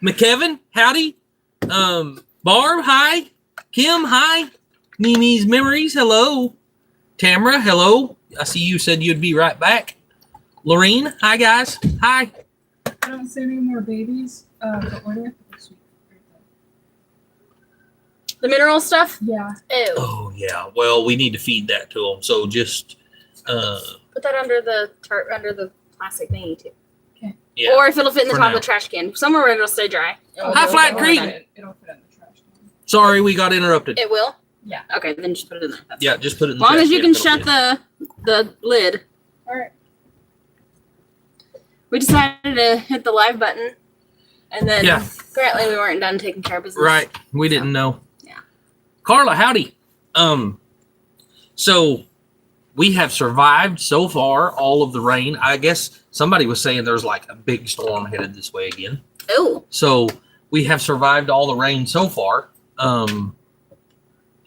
McKevin, howdy. Barb, hi. Kim, hi. Mimi's Memories, hello. Tamara, hello. I see you said you'd be right back. Lorene, hi guys. Hi. I don't see any more babies. The order this week. The mineral stuff? Yeah. Ew. Oh yeah. Well, we need to feed that to them. So just put that under the plastic thingy too. Okay. Yeah. Or if it'll fit in the For top now. of the trash can. Somewhere where it'll stay dry. Hi, Flat Creek. It'll fit in the trash can. Sorry, we got interrupted. It will? Yeah. Okay, then just put it in there. That's Yeah, fine. just put it in As the long trash as you can, can it'll shut fit. the lid. All right. We decided to hit the live button. And then Yeah. apparently we weren't done taking care of business. Right. We didn't know. Yeah. Carla, howdy. So we have survived so far all of the rain. I guess somebody was saying there's like a big storm headed this way again. Oh. So we have survived all the rain so far.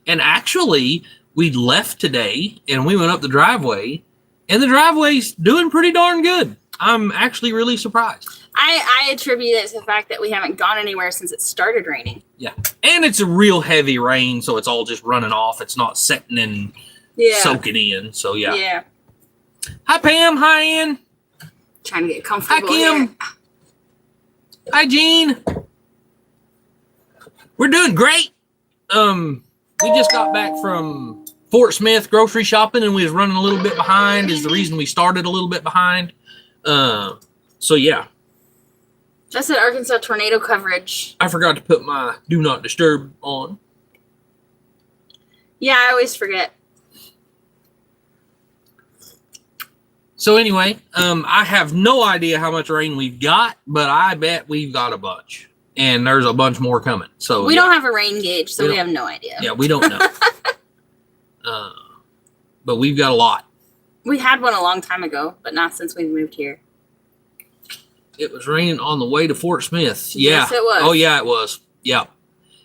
And actually we left today and we went up the driveway and the driveway's doing pretty darn good. I'm actually really surprised. I attribute it to the fact that we haven't gone anywhere since it started raining. Yeah. And it's a real heavy rain, so it's all just running off. It's not setting and Yeah. soaking in. So yeah. Yeah. Hi Pam, hi Ann. Trying to get Hi comfortable. Kim. Here. Hi Jean. We're doing great. We just got back from Fort Smith grocery shopping and we was running a little bit behind is the reason we started a little bit behind. So yeah. That's an Arkansas tornado coverage. I forgot to put my do not disturb on. Yeah, I always forget. So anyway, I have no idea how much rain we've got, but I bet we've got a bunch. And there's a bunch more coming. So We yeah. don't have a rain gauge, so we have no idea. Yeah, we don't know. But we've got a lot. We had one a long time ago, but not since we moved here. It was raining on the way to Fort Smith. Yeah. Yes, it was. Oh, yeah, it was. Yeah.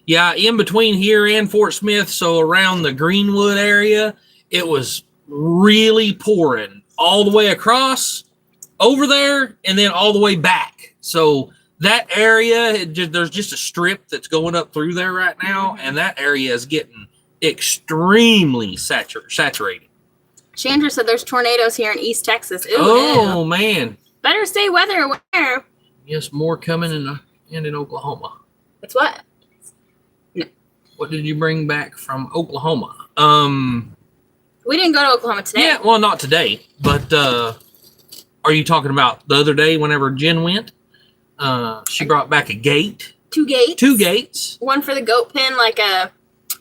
Yeah, in between here and Fort Smith, so around the Greenwood area, it was really pouring all the way across over there and then all the way back. So that area, there's just a strip that's going up through there right now, and that area is getting extremely saturated. Chandra said there's tornadoes here in East Texas. Ew, Oh, ew. man. Better stay weather aware. Yes, more coming in Oklahoma. It's what? What did you bring back from Oklahoma? We didn't go to Oklahoma today. Yeah, well, not today, but are you talking about the other day whenever Jen went? She brought back a gate. 2 gates. 2 gates. One for the goat pen,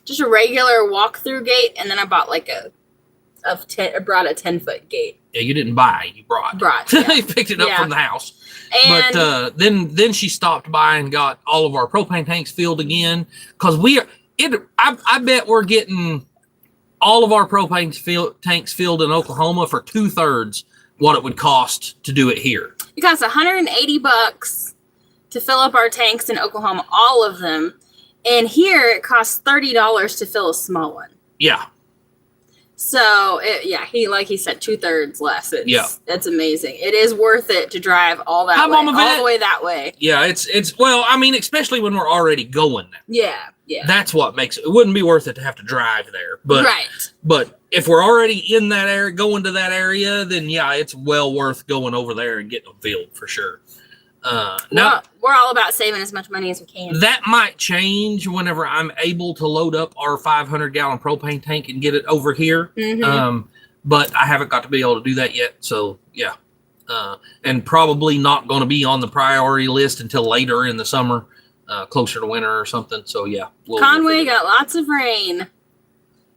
just a regular walk-through gate, and then I bought I brought a 10-foot gate. Yeah, you didn't buy, you brought. Yeah. You picked it up Yeah. from the house. And But then she stopped by and got all of our propane tanks filled again. Because I bet we're getting all of our propane tanks filled in Oklahoma for 2/3 what it would cost to do it here. it costs $180 to fill up our tanks in Oklahoma, all of them. And here it costs $30 to fill a small one. Yeah. So he said 2/3 less. It's amazing. It is worth it to drive all the way that way. Yeah, it's well, I mean, especially when we're already going there. Yeah. That's what makes it wouldn't be worth it to have to drive there. But Right. But if we're already in that area, going to that area, then yeah, it's well worth going over there and getting them filled for sure. Now We're all about saving as much money as we can. that might change whenever I'm able to load up our 500-gallon propane tank and get it over here. Mhm. But I haven't got to be able to do that yet. So yeah, and probably not going to be on the priority list until later in the summer, closer to winter or something. So yeah, Conway got lots of rain.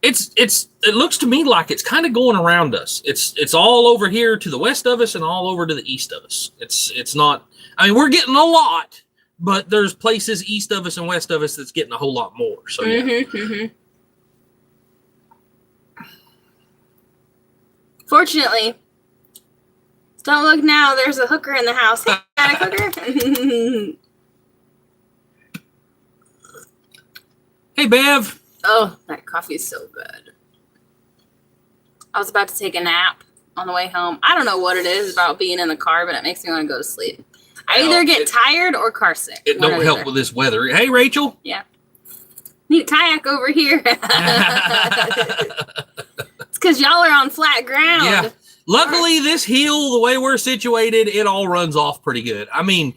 It looks to me like it's kind of going around us. It's all over here to the west of us and all over to the east of us. It's not. I mean, we're getting a lot, but there's places east of us and west of us that's getting a whole lot more. So yeah. Mm-hmm. Fortunately, don't look now. There's a hooker in the house. Hey, got a hooker? Hey, Bev. Oh, that coffee is so good. I was about to take a nap on the way home. I don't know what it is about being in the car, but it makes me want to go to sleep. I either get tired or car sick. It don't help with this weather. Hey, Rachel. Yeah. Need a kayak over here. It's because y'all are on flat ground. Yeah. Luckily, this hill, the way we're situated, it all runs off pretty good. I mean,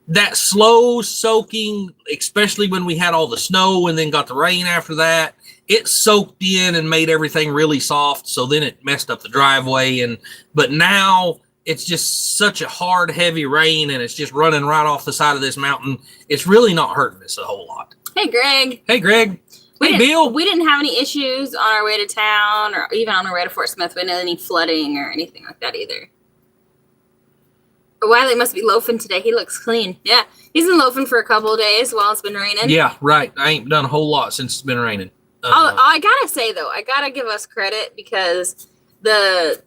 that slow soaking, especially when we had all the snow and then got the rain after that, it soaked in and made everything really soft. So then it messed up the driveway. But now it's just such a hard, heavy rain, and it's just running right off the side of this mountain. It's really not hurting us a whole lot. Hey, Greg. Hey, Greg. Hey, Bill. We didn't have any issues on our way to town or even on our way to Fort Smith. We didn't have any flooding or anything like that either. But Wiley must be loafing today. He looks clean. Yeah, he's been loafing for a couple of days while it's been raining. Yeah, right. I ain't done a whole lot since it's been raining. I gotta say, though, I gotta give us credit because the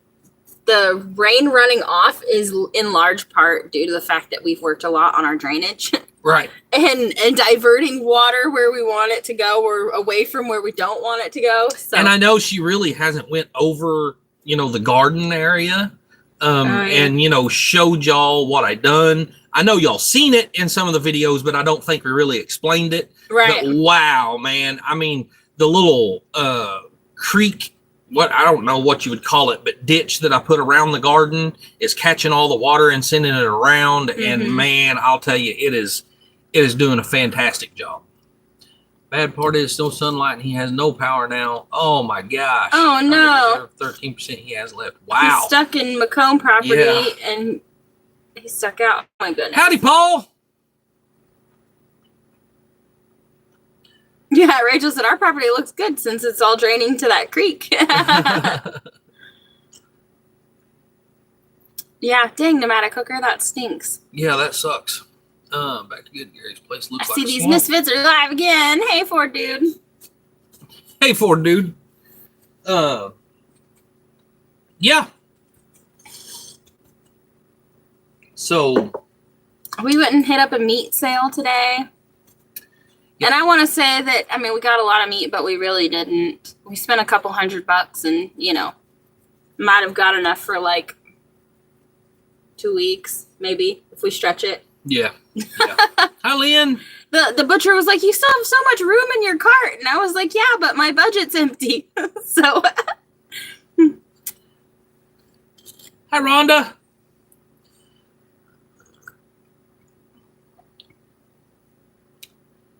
rain running off is in large part due to the fact that we've worked a lot on our drainage. Right. And diverting water where we want it to go or away from where we don't want it to go. So. And I know she really hasn't went over, the garden area and, showed y'all what I done. I know y'all seen it in some of the videos, but I don't think we really explained it. Right. But wow, man. I mean, the little creek, I don't know what you would call it, but ditch that I put around the garden is catching all the water and sending it around. Mm-hmm. And man, I'll tell you, it is doing a fantastic job. Bad part is no sunlight and he has no power now. Oh my gosh. Oh no. 13% he has left. Wow. He's stuck in Macomb property and he's stuck out. Oh my goodness. Howdy, Paul. Yeah, Rachel said our property looks good since it's all draining to that creek. Yeah, dang, pneumatic hooker, that stinks. Yeah, that sucks. Back to Good Gary's place. Looks like I see these misfits are live again. Hey, Ford dude. Hey, Ford dude. Yeah. So we went and hit up a meat sale today. Yep. And I want to say that, we got a lot of meat, but we really didn't. We spent a couple $100 and, might have got enough for like 2 weeks, maybe, if we stretch it. Yeah. Hi, Lynn. The butcher was like, you still have so much room in your cart. And I was like, yeah, but my budget's empty. So. Hi, Rhonda.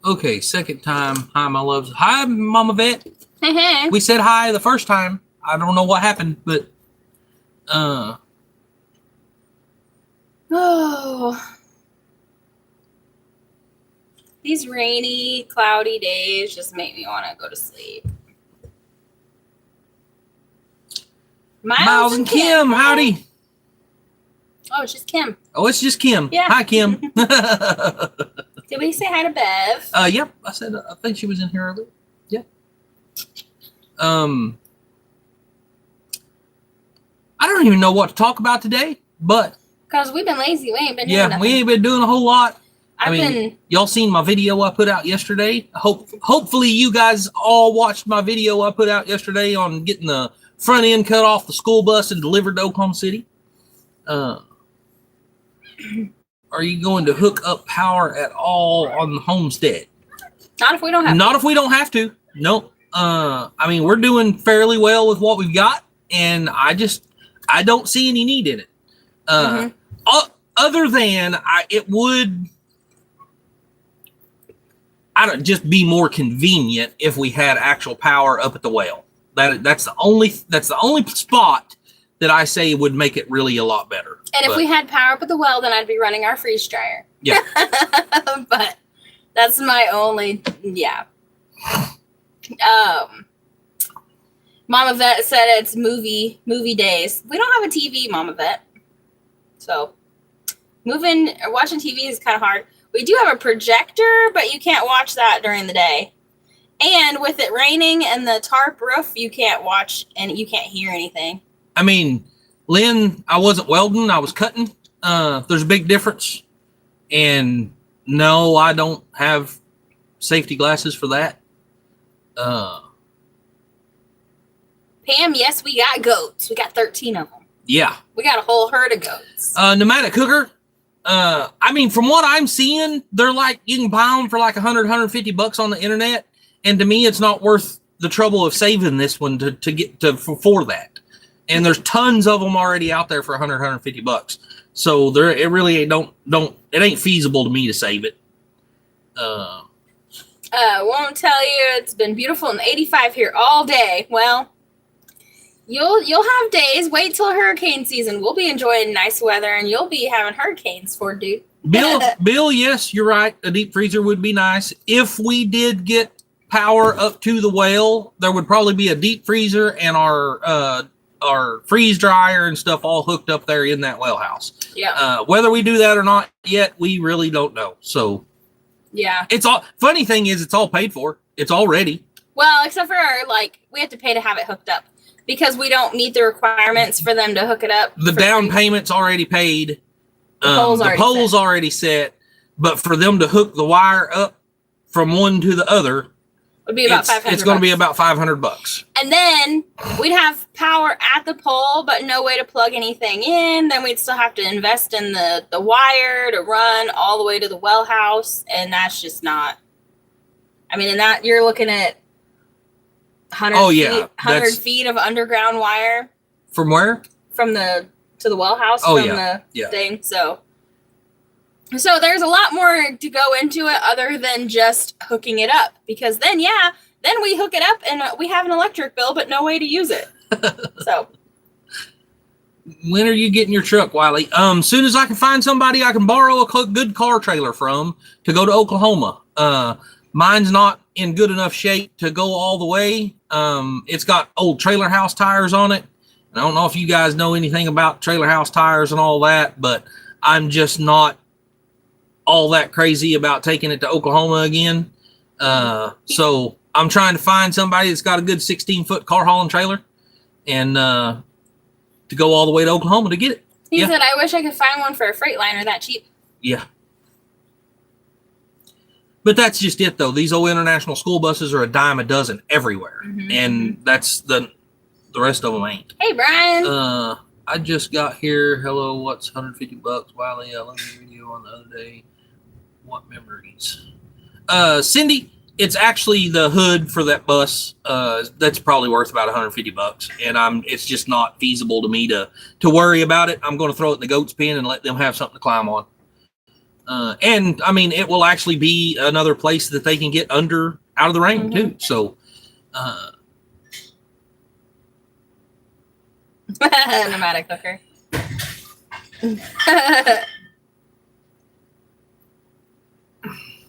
Okay, second time. Hi, my loves. Hi, Mama Vet. Hey. We said hi the first time. I don't know what happened, but these rainy, cloudy days just make me want to go to sleep. Miles and Kim, howdy. Oh, it's just Kim. Oh, it's just Kim. Yeah. Hi, Kim. Did we say hi to Bev? Yep. I said, I think she was in here earlier. Yeah. I don't even know what to talk about today, but. Because we've been lazy. We ain't been doing nothing. We ain't been doing a whole lot. I've y'all seen my video I put out yesterday. Hopefully you guys all watched my video I put out yesterday on getting the front end cut off the school bus and delivered to Oklahoma City. Are you going to hook up power at all on the Homestead? Not if we don't have to. Not if we don't have to. Nope. We're doing fairly well with what we've got, and I don't see any need in it. Other than it would just be more convenient if we had actual power up at the well. That's the only spot that I say would make it really a lot better. And if we had power up at the well, then I'd be running our freeze dryer. Yeah. But that's my only, yeah. Mama Vet said it's movie days. We don't have a TV, Mama Vet. So watching TV is kind of hard. We do have a projector, but you can't watch that during the day. And with it raining and the tarp roof, you can't watch and you can't hear anything. Lynn, I wasn't welding, I was cutting. There's a big difference. And no, I don't have safety glasses for that. Pam, yes, we got goats. We got 13 of them. Yeah. We got a whole herd of goats. Pneumatic hooker. I mean, from what I'm seeing, they're like, you can buy them for like $100-$150 on the internet. And to me, it's not worth the trouble of saving this one to get to for that. And there's tons of them already out there for $100-$150. So it really it ain't feasible to me to save it. Won't tell you it's been beautiful and 85 here all day. Well, you'll have days. Wait till hurricane season. We'll be enjoying nice weather, and you'll be having hurricanes for dude. Bill, yes, you're right. A deep freezer would be nice. If we did get power up to the well, there would probably be a deep freezer and our freeze dryer and stuff all hooked up there in that well house. Yeah. Whether we do that or not yet, we really don't know. So yeah, funny thing is it's all paid for. It's all ready. Well, except for we have to pay to have it hooked up because we don't meet the requirements for them to hook it up. The down payment's already paid. The pole's already set, but for them to hook the wire up from one to the other, would be about $500. It's going to be about $500. And then we'd have power at the pole, but no way to plug anything in. Then we'd still have to invest in the wire to run all the way to the well house, and that's just not. I mean, you're looking at 100 feet of underground wire. From where? To the well house the thing. So there's a lot more to go into it other than just hooking it up, because then we hook it up and we have an electric bill but no way to use it. So when are you getting your truck, Wiley? Soon as I can find somebody I can borrow a good car trailer from to go to Oklahoma. Mine's not in good enough shape to go all the way. It's got old trailer house tires on it. I don't know if you guys know anything about trailer house tires and all that, but I'm just not all that crazy about taking it to Oklahoma again. So I'm trying to find somebody that's got a good 16-foot car hauling trailer and to go all the way to Oklahoma to get it. He said, I wish I could find one for a Freightliner that cheap. Yeah. But that's just it, though. These old international school buses are a dime a dozen everywhere. Mm-hmm. And that's the rest of them ain't. Hey, Brian. I just got here. Hello, what's $150? Wiley, I looked at your video on the other day. What memories? Cindy, it's actually the hood for that bus. That's probably worth about $150. And it's just not feasible to me to worry about it. I'm going to throw it in the goat's pen and let them have something to climb on. And I mean, it will actually be another place that they can get out of the rain too. So, pneumatic hooker.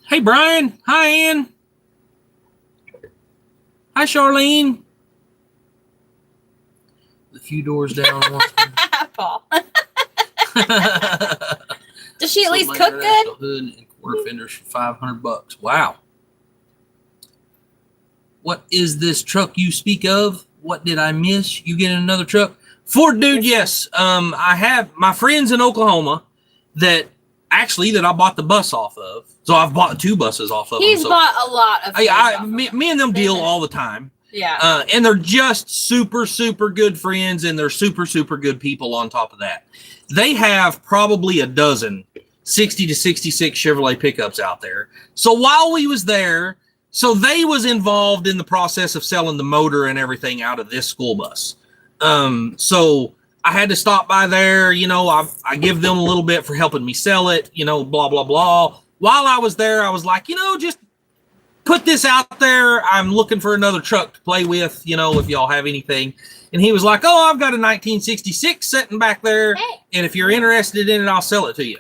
Hey, Brian. Hi, Ann. Hi, Charlene. A few doors down. Paul. Does she at least cook good? Hood and quarter fenders for $500. Wow. What is this truck you speak of? What did I miss? You getting another truck? Ford dude, yes. I have my friends in Oklahoma that I bought the bus off of. So I've bought 2 buses off of. He's bought a lot of. Me and them deal all the time. Yeah. And they're just super, super good friends, and they're super, super good people on top of that. They have probably a dozen 60 to 66 Chevrolet pickups out there. So while we was there, they was involved in the process of selling the motor and everything out of this school bus. So I had to stop by there. I give them a little bit for helping me sell it, blah, blah, blah. While I was there, I was like, just put this out there. I'm looking for another truck to play with, if y'all have anything. And he was like, oh, I've got a 1966 sitting back there. Hey. And if you're interested in it, I'll sell it to you.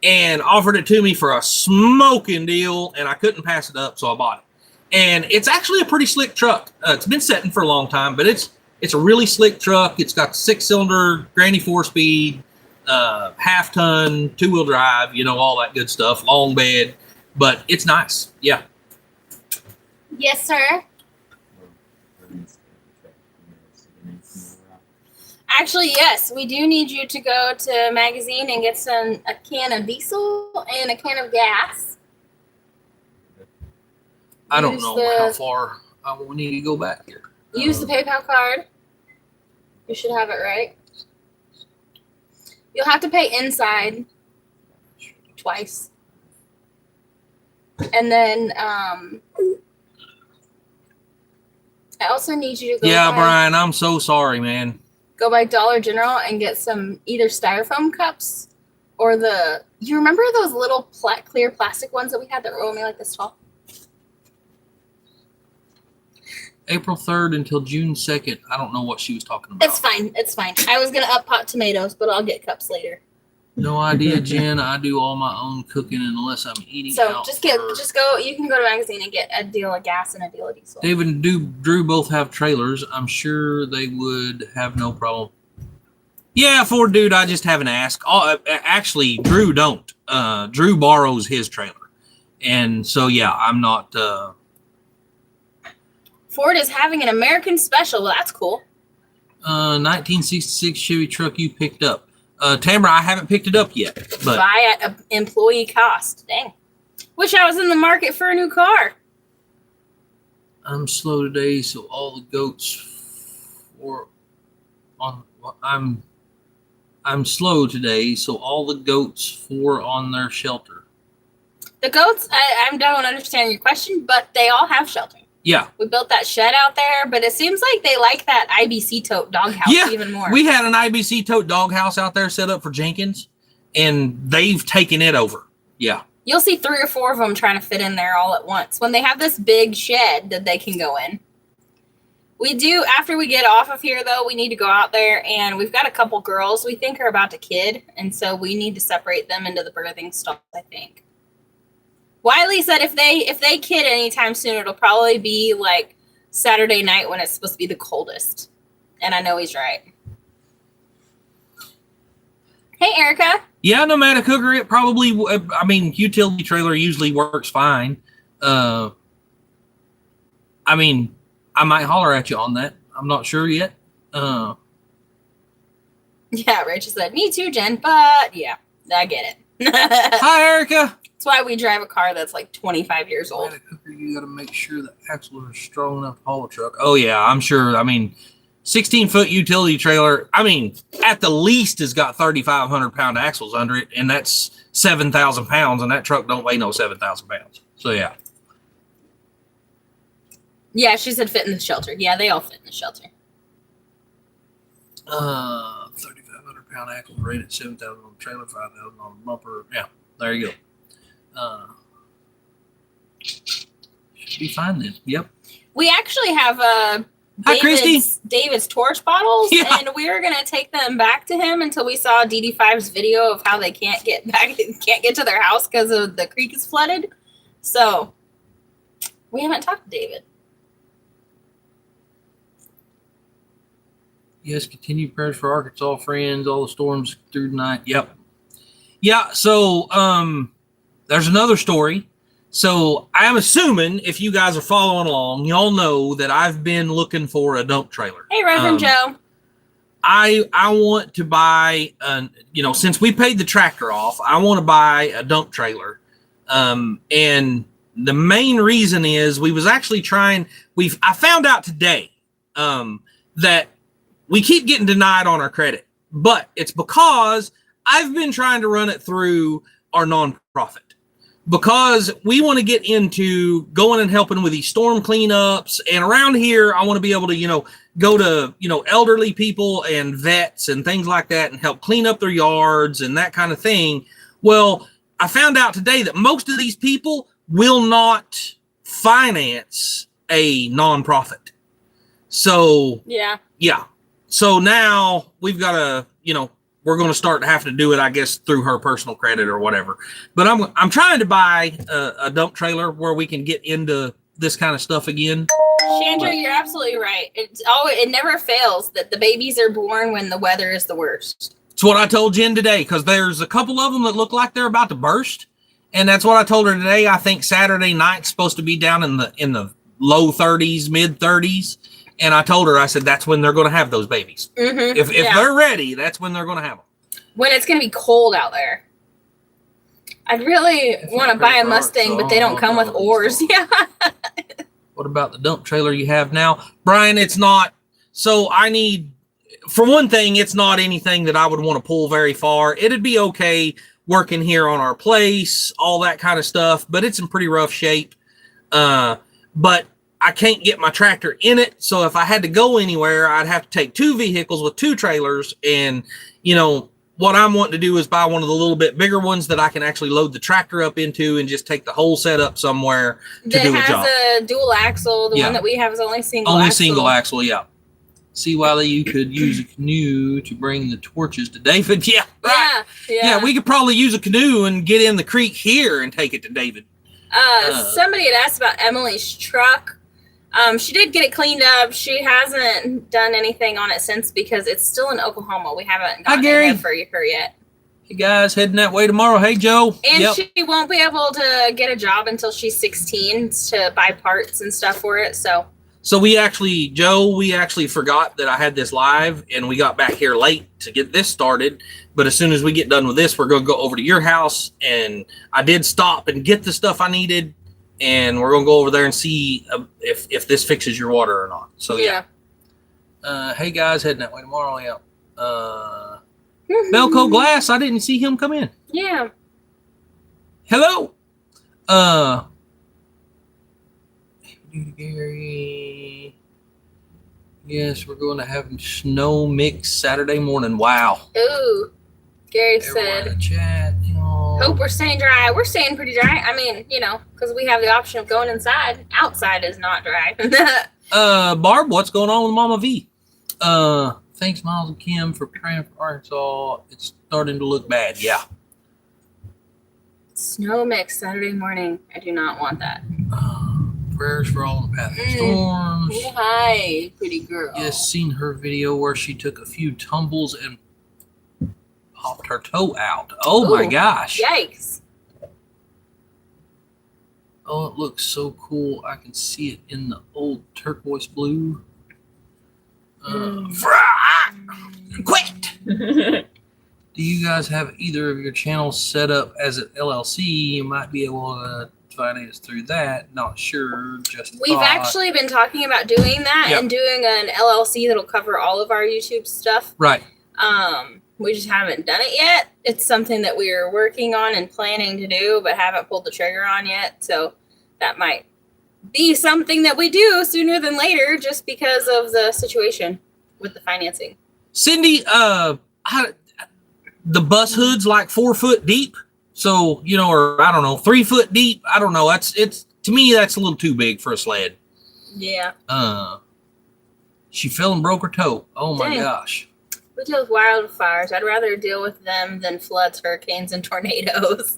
And offered it to me for a smoking deal. And I couldn't pass it up, so I bought it. And it's actually a pretty slick truck. It's been sitting for a long time, but it's a really slick truck. It's got 6-cylinder, granny 4-speed, half-ton, 2-wheel drive, all that good stuff, long bed. But it's nice. Yeah. Yes, sir. Actually, yes, we do need you to go to Magazine and get a can of diesel and a can of gas. I don't know how far I will need to go back here. Use the PayPal card. You should have it right. You'll have to pay inside. twice. And then I also need you to go Yeah, Brian, I'm so sorry, man. Go by Dollar General and get some either styrofoam cups or you remember those little clear plastic ones that we had that were only like this tall? April 3rd until June 2nd. I don't know what she was talking about. It's fine. It's fine. I was going to up pot tomatoes, but I'll get cups later. No idea, Jen. I do all my own cooking unless I'm eating out. So just go. You can go to magazine and get a deal of gas and a deal of diesel. David and Drew both have trailers. I'm sure they would have no problem. Yeah, Ford dude, I just haven't asked. Actually, Drew don't. Drew borrows his trailer. And so, yeah, I'm not. Ford is having an American special. Well, that's cool. 1966 Chevy truck you picked up. Tamara, I haven't picked it up yet. But buy at employee cost. Dang. Wish I was in the market for a new car. I'm slow today, so all the goats I'm slow today, so all the goats on their shelter. The goats, I don't understand your question, but they all have shelter. Yeah. We built that shed out there, but it seems like they like that IBC tote doghouse even more. We had an IBC tote doghouse out there set up for Jenkins, and they've taken it over. Yeah. You'll see 3 or 4 of them trying to fit in there all at once when they have this big shed that they can go in. We do, after we get off of here, though, we need to go out there, and we've got a couple girls we think are about to kid, and so we need to separate them into the birthing stalls, I think. Wiley said if they kid anytime soon, it'll probably be like Saturday night when it's supposed to be the coldest. And I know he's right. Hey, Erica. Yeah, nomadic cooker, it probably, utility trailer usually works fine. I might holler at you on that. I'm not sure yet. Yeah, Rachel said, me too, Jen, but yeah, I get it. Hi, Erica. That's why we drive a car that's like 25 years old. Nomadic cooker, you got to make sure the axles are strong enough to haul a truck. Oh, yeah, I'm sure. 16-foot utility trailer, at the least has got 3,500-pound axles under it, and that's 7,000 pounds, and that truck don't weigh no 7,000 pounds. So, yeah. Yeah, she said fit in the shelter. Yeah, they all fit in the shelter. 3,500-pound axles rated 7,000 on the trailer, 5,000 on the bumper. Yeah, there you go. Should be fine then. Yep. We actually have David's torch bottles, and we were gonna take them back to him until we saw DD5's video of how they can't get to their house because of the creek is flooded. So we haven't talked to David. Yes, continued prayers for Arkansas friends, all the storms through the night. Yep. Yeah, so there's another story. So I'm assuming if you guys are following along, y'all know that I've been looking for a dump trailer. Hey, Reverend Joe. I want to buy, since we paid the tractor off, I want to buy a dump trailer. And the main reason is we was actually I found out today that we keep getting denied on our credit, but it's because I've been trying to run it through our nonprofit because we want to get into going and helping with these storm cleanups. And around here, I want to be able to, go to, elderly people and vets and things like that and help clean up their yards and that kind of thing. Well, I found out today that most of these people will not finance a nonprofit. So, yeah. So now we've got to, we're going to start having to do it, I guess, through her personal credit or whatever. But I'm trying to buy a dump trailer where we can get into this kind of stuff again. Chandra, you're absolutely right. It never fails that the babies are born when the weather is the worst. It's what I told Jen today, because there's a couple of them that look like they're about to burst. And that's what I told her today. I think Saturday night's supposed to be down in the low 30s, mid 30s. And I told her, I said, that's when they're going to have those babies. Mm-hmm. If they're ready, that's when they're going to have them. When it's going to be cold out there. I'd really want to buy a Mustang, but they don't come with oars. Yeah. What about the dump trailer you have now? Brian, it's not. So I need, for one thing, it's not anything that I would want to pull very far. It'd be okay working here on our place, all that kind of stuff, but it's in pretty rough shape. But I can't get my tractor in it. So if I had to go anywhere, I'd have to take 2 vehicles with 2 trailers. And, you know, what I'm wanting to do is buy one of the little bit bigger ones that I can actually load the tractor up into and just take the whole setup somewhere to do a job. That has a dual axle. The one that we have is only single axle. Only single axle, yeah. See, Wiley, you could use a canoe to bring the torches to David. Yeah, right. Yeah, we could probably use a canoe and get in the creek here and take it to David. Somebody had asked about Emily's truck. She did get it cleaned up. She hasn't done anything on it since because it's still in Oklahoma. We haven't gotten it there for her yet. Hey, guys, heading that way tomorrow. Hey, Joe. And she won't be able to get a job until she's 16 to buy parts and stuff for it, So we actually forgot that I had this live, and we got back here late to get this started. But as soon as we get done with this, we're going to go over to your house. And I did stop and get the stuff I needed, and we're going to go over there and see if this fixes your water or not. So, yeah. Hey, guys, heading that way tomorrow. Yeah. Belco Glass, I didn't see him come in. Yeah. Hello. Gary. Yes, we're going to have snow mix Saturday morning. Wow. Ooh. Gary said. In the chat, hope we're staying dry. We're staying pretty dry. I mean, because we have the option of going inside. Outside is not dry. Barb, what's going on with Mama V? Thanks, Miles and Kim, for praying for Arkansas. It's starting to look bad. Yeah. Snow mix Saturday morning. I do not want that. Prayers for all the path of storms. Hi, pretty girl. Yes, seen her video where she took a few tumbles and popped her toe out. Oh, my gosh. Yikes. Oh, it looks so cool. I can see it in the old turquoise blue. Quit! Do you guys have either of your channels set up as an LLC? You might be able to finance through that. Not sure. We've actually been talking about doing that and doing an LLC that'll cover all of our YouTube stuff. Right. We just haven't done it yet. It's something that we are working on and planning to do, but haven't pulled the trigger on yet. So that might be something that we do sooner than later, just because of the situation with the financing. Cindy, the bus hood's like 4 foot deep. So, or I don't know, 3 foot deep. I don't know. It's to me, that's a little too big for a sled. Yeah. She fell and broke her toe. Oh my gosh. We deal with wildfires. I'd rather deal with them than floods, hurricanes, and tornadoes.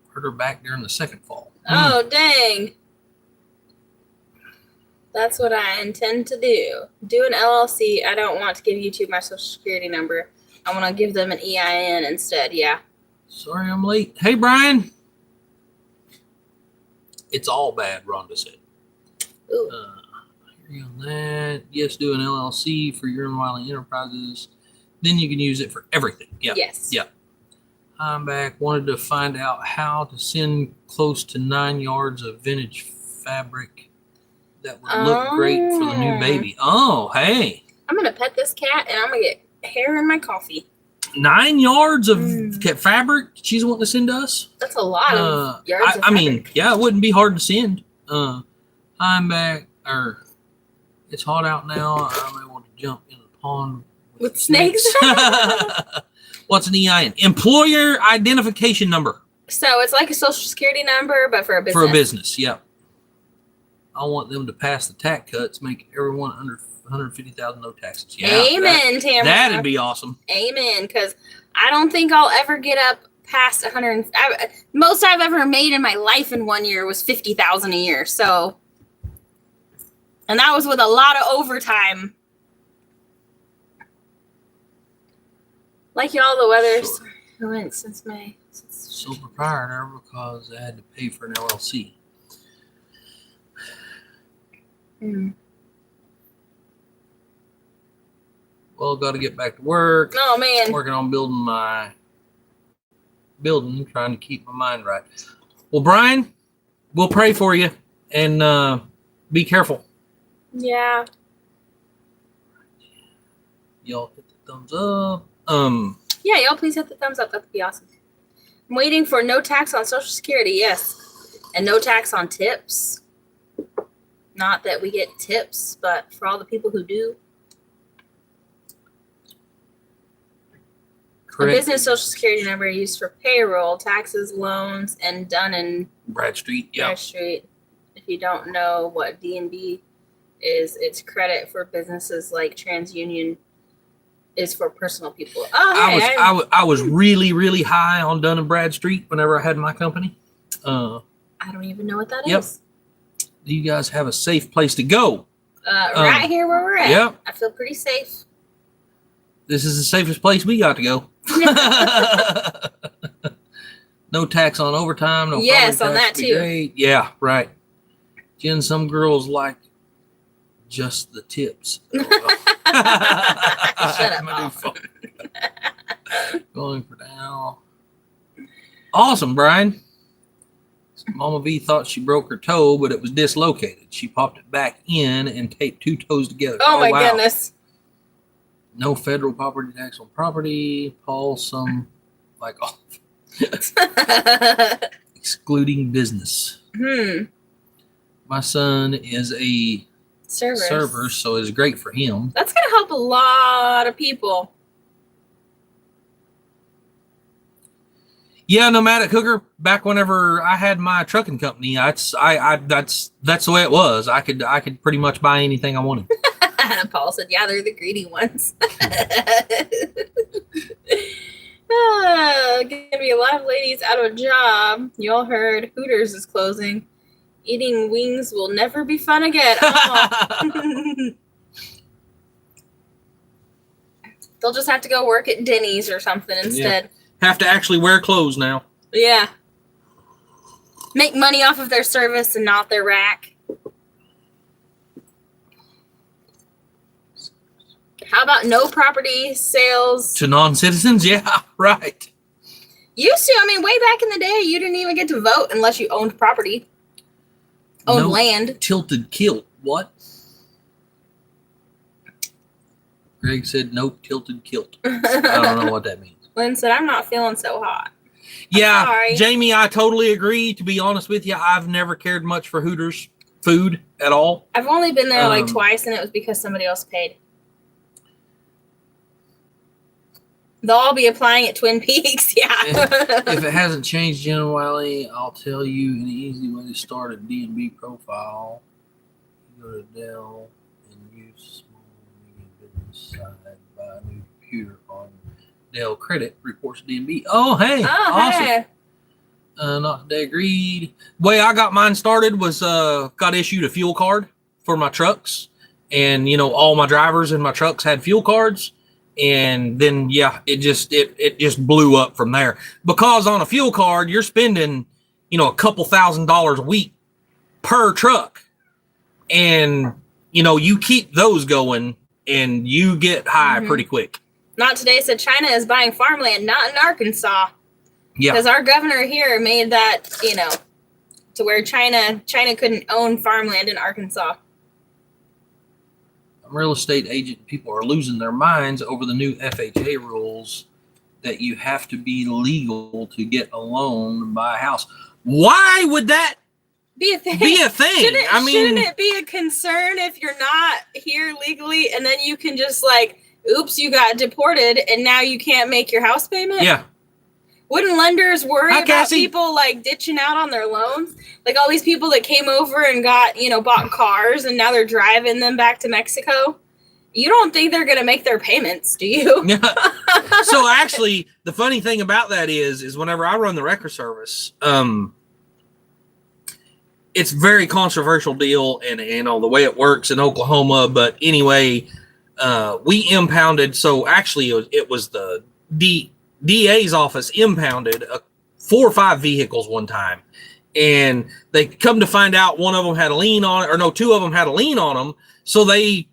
Hurt her back during the second fall. Oh, dang. That's what I intend to do. Do an LLC. I don't want to give YouTube my social security number. I want to give them an EIN instead. Yeah. Sorry I'm late. Hey, Brian. It's all bad, Rhonda said. Ooh. I hear you on that. Yes, do an LLC for your and Wiley Enterprises. Then you can use it for everything. Yeah. Yes. Yeah. I'm back. Wanted to find out how to send close to 9 yards of vintage fabric that would look great for the new baby. Oh, hey. I'm going to pet this cat and I'm going to get hair in my coffee. 9 yards of fabric she's wanting to send to us? That's a lot of yards of fabric. I mean, yeah, it wouldn't be hard to send. I'm back. It's hot out now. I'm able to jump in the pond with snakes. What's an EIN? Employer identification number. So it's like a social security number, but for a business. For a business, yeah. I want them to pass the tax cuts, make everyone under 150,000 no taxes. Yeah, amen, Tamara. That'd be awesome. Amen, because I don't think I'll ever get up past 100. Most I've ever made in my life in 1 year was 50,000 a year. So, and that was with a lot of overtime. Like y'all, the weather's went since May. Sole proprietor because I had to pay for an LLC. Well, got to get back to work. Oh, man. Working on building my building, trying to keep my mind right. Well, Brian, we'll pray for you and be careful. Yeah. Y'all hit the thumbs up. Yeah, y'all please hit the thumbs up. That would be awesome. I'm waiting for no tax on Social Security. Yes. And no tax on tips. Not that we get tips, but for all the people who do. Correct. A business Social Security number used for payroll, taxes, loans, and done in Bradstreet. Yeah. Bradstreet. If you don't know what D&B is, it's credit for businesses like TransUnion is for personal people. Oh, hey, I was really, really high on Dun and Bradstreet whenever I had my company. I don't even know what that Yep. is. You guys have a safe place to go. Right here where we're at. Yep. I feel pretty safe. This is the safest place we got to go. No tax on overtime. No. Yes, on that would be too. Great. Yeah, right. Jen, some girls like just the tips. Shut up, My new Mom. phone. Going for now. Awesome, Brian. Mama V thought she broke her toe, but it was dislocated. She popped it back in and taped 2 toes together. Oh my wow. goodness. No federal property tax on property. Paul, some like off. Excluding business. My son is a server, so it's great for him. That's going to help a lot of people. Yeah, nomadic hooker. Back whenever I had my trucking company, that's the way it was. I could pretty much buy anything I wanted. Paul said, "Yeah, they're the greedy ones." Gonna be a lot of ladies out of a job. You all heard Hooters is closing. Eating wings will never be fun again. Oh. They'll just have to go work at Denny's or something instead. Yeah. Have to actually wear clothes now. Yeah. Make money off of their service and not their rack. How about no property sales? To non-citizens? Yeah, right. Used to, I mean, way back in the day, you didn't even get to vote unless you owned property. Owned No land. Tilted kilt. What? Greg said no tilted kilt. I don't know what that means. Lynn said, I'm not feeling so hot. Yeah, sorry. Jamie, I totally agree. To be honest with you, I've never cared much for Hooters food at all. I've only been there like Um, twice, and it was because somebody else paid. They'll all be applying at Twin Peaks, yeah. If it hasn't changed, Jen Wiley, I'll tell you an easy way to start a D&B profile. You go to Dell and use small and medium business side, buy a new computer on Dell Credit, reports D&B. Oh, hey, awesome. Hey. Not today, agreed. Way I got mine started was got issued a fuel card for my trucks, and all my drivers in my trucks had fuel cards. And then, yeah, it just blew up from there, because on a fuel card, you're spending, a couple $1,000s a week per truck. And, you keep those going and you get high pretty quick. Not today said China is buying farmland, not in Arkansas. Yeah. Because our governor here made that, to where China couldn't own farmland in Arkansas. Real estate agent people are losing their minds over the new FHA rules that you have to be legal to get a loan and buy a house. Why would that be a thing? Shouldn't it be a concern if you're not here legally, and then you can just oops, you got deported and now you can't make your house payment? Yeah. Wouldn't lenders worry about people ditching out on their loans? Like all these people that came over and got, bought cars and now they're driving them back to Mexico. You don't think they're going to make their payments, do you? Yeah. So actually, the funny thing about that is whenever I run the record service, it's a very controversial deal and the way it works in Oklahoma. But anyway, we impounded. So actually it was the DA's office impounded 4 or 5 vehicles one time, and they come to find out one of them had a lien on it, or no, 2 of them had a lien on them. So they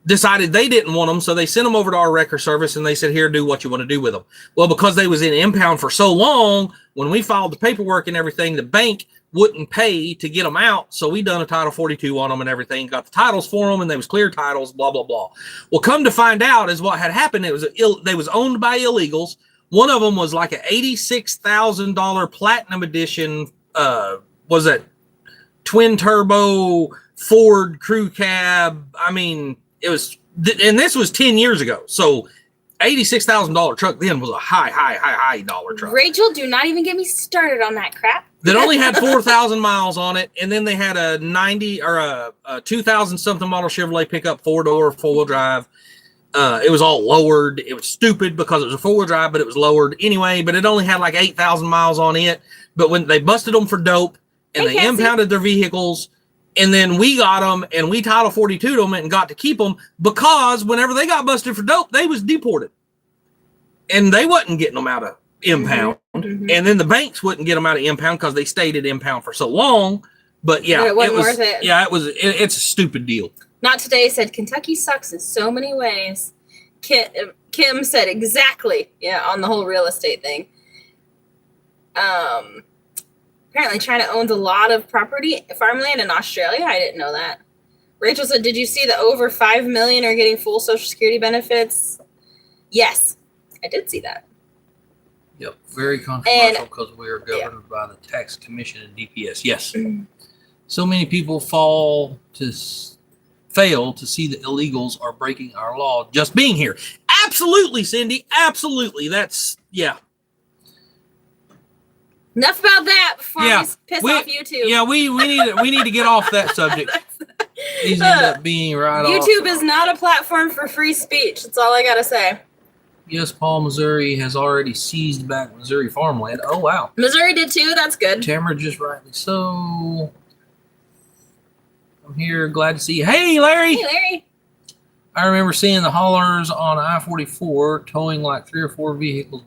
decided they didn't want them, so they sent them over to our record service, and they said, here, do what you want to do with them. Well, because they was in impound for so long, when we filed the paperwork and everything, the bank wouldn't pay to get them out, so we done a Title 42 on them and everything, got the titles for them, and they was clear titles, blah, blah, blah. Well, come to find out is what had happened, they was owned by illegals. One of them was like an $86,000 Platinum Edition, was it twin turbo Ford crew cab? I mean, it was, and this was 10 years ago. So $86,000 truck then was a high dollar truck. Rachel, do not even get me started on that crap. That only had 4,000 miles on it. And then they had a 90 or a 2000 something model Chevrolet pickup, 4-door, 4-wheel drive. It was all lowered. It was stupid because it was a 4-wheel drive, but it was lowered anyway. But it only had like 8,000 miles on it. But when they busted them for dope and they impounded their vehicles, and then we got them and we Title 42'd them and got to keep them because whenever they got busted for dope, they was deported. And they wasn't getting them out of impound. Mm-hmm. And then the banks wouldn't get them out of impound because they stayed at impound for so long. But yeah, it wasn't worth it. Yeah, it's a stupid deal. Not Today said, Kentucky sucks in so many ways. Kim said exactly, on the whole real estate thing. Apparently China owns a lot of farmland in Australia. I didn't know that. Rachel said, did you see the over 5 million are getting full Social Security benefits? Yes, I did see that. Yep, very controversial because we are governed by the tax commission and DPS. Yes. Mm-hmm. So many people fail to see the illegals are breaking our law just being here. Absolutely, Cindy. Absolutely. That's, yeah. Enough about that before we piss off YouTube. Yeah, we need to get off that subject. These end up being right off. YouTube is not a platform for free speech. That's all I gotta say. Yes, Paul, Missouri has already seized back Missouri farmland. Oh wow. Missouri did too. That's good. Tamara, just rightly so. I'm here. Glad to see you. Hey, Larry. Hey, Larry. I remember seeing the haulers on I-44 towing like 3 or 4 vehicles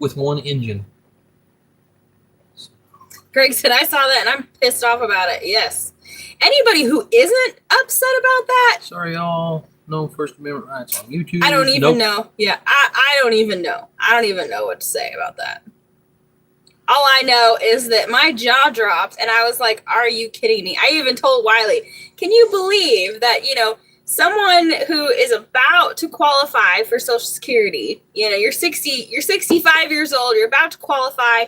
with one engine. Greg said, I saw that and I'm pissed off about it. Yes. Anybody who isn't upset about that? Sorry, y'all. No First Amendment rights on YouTube. I don't even know. Yeah, I don't even know. I don't even know what to say about that. All I know is that my jaw dropped and I was like, are you kidding me? I even told Wiley, can you believe that, someone who is about to qualify for Social Security, you're 65 years old, you're about to qualify,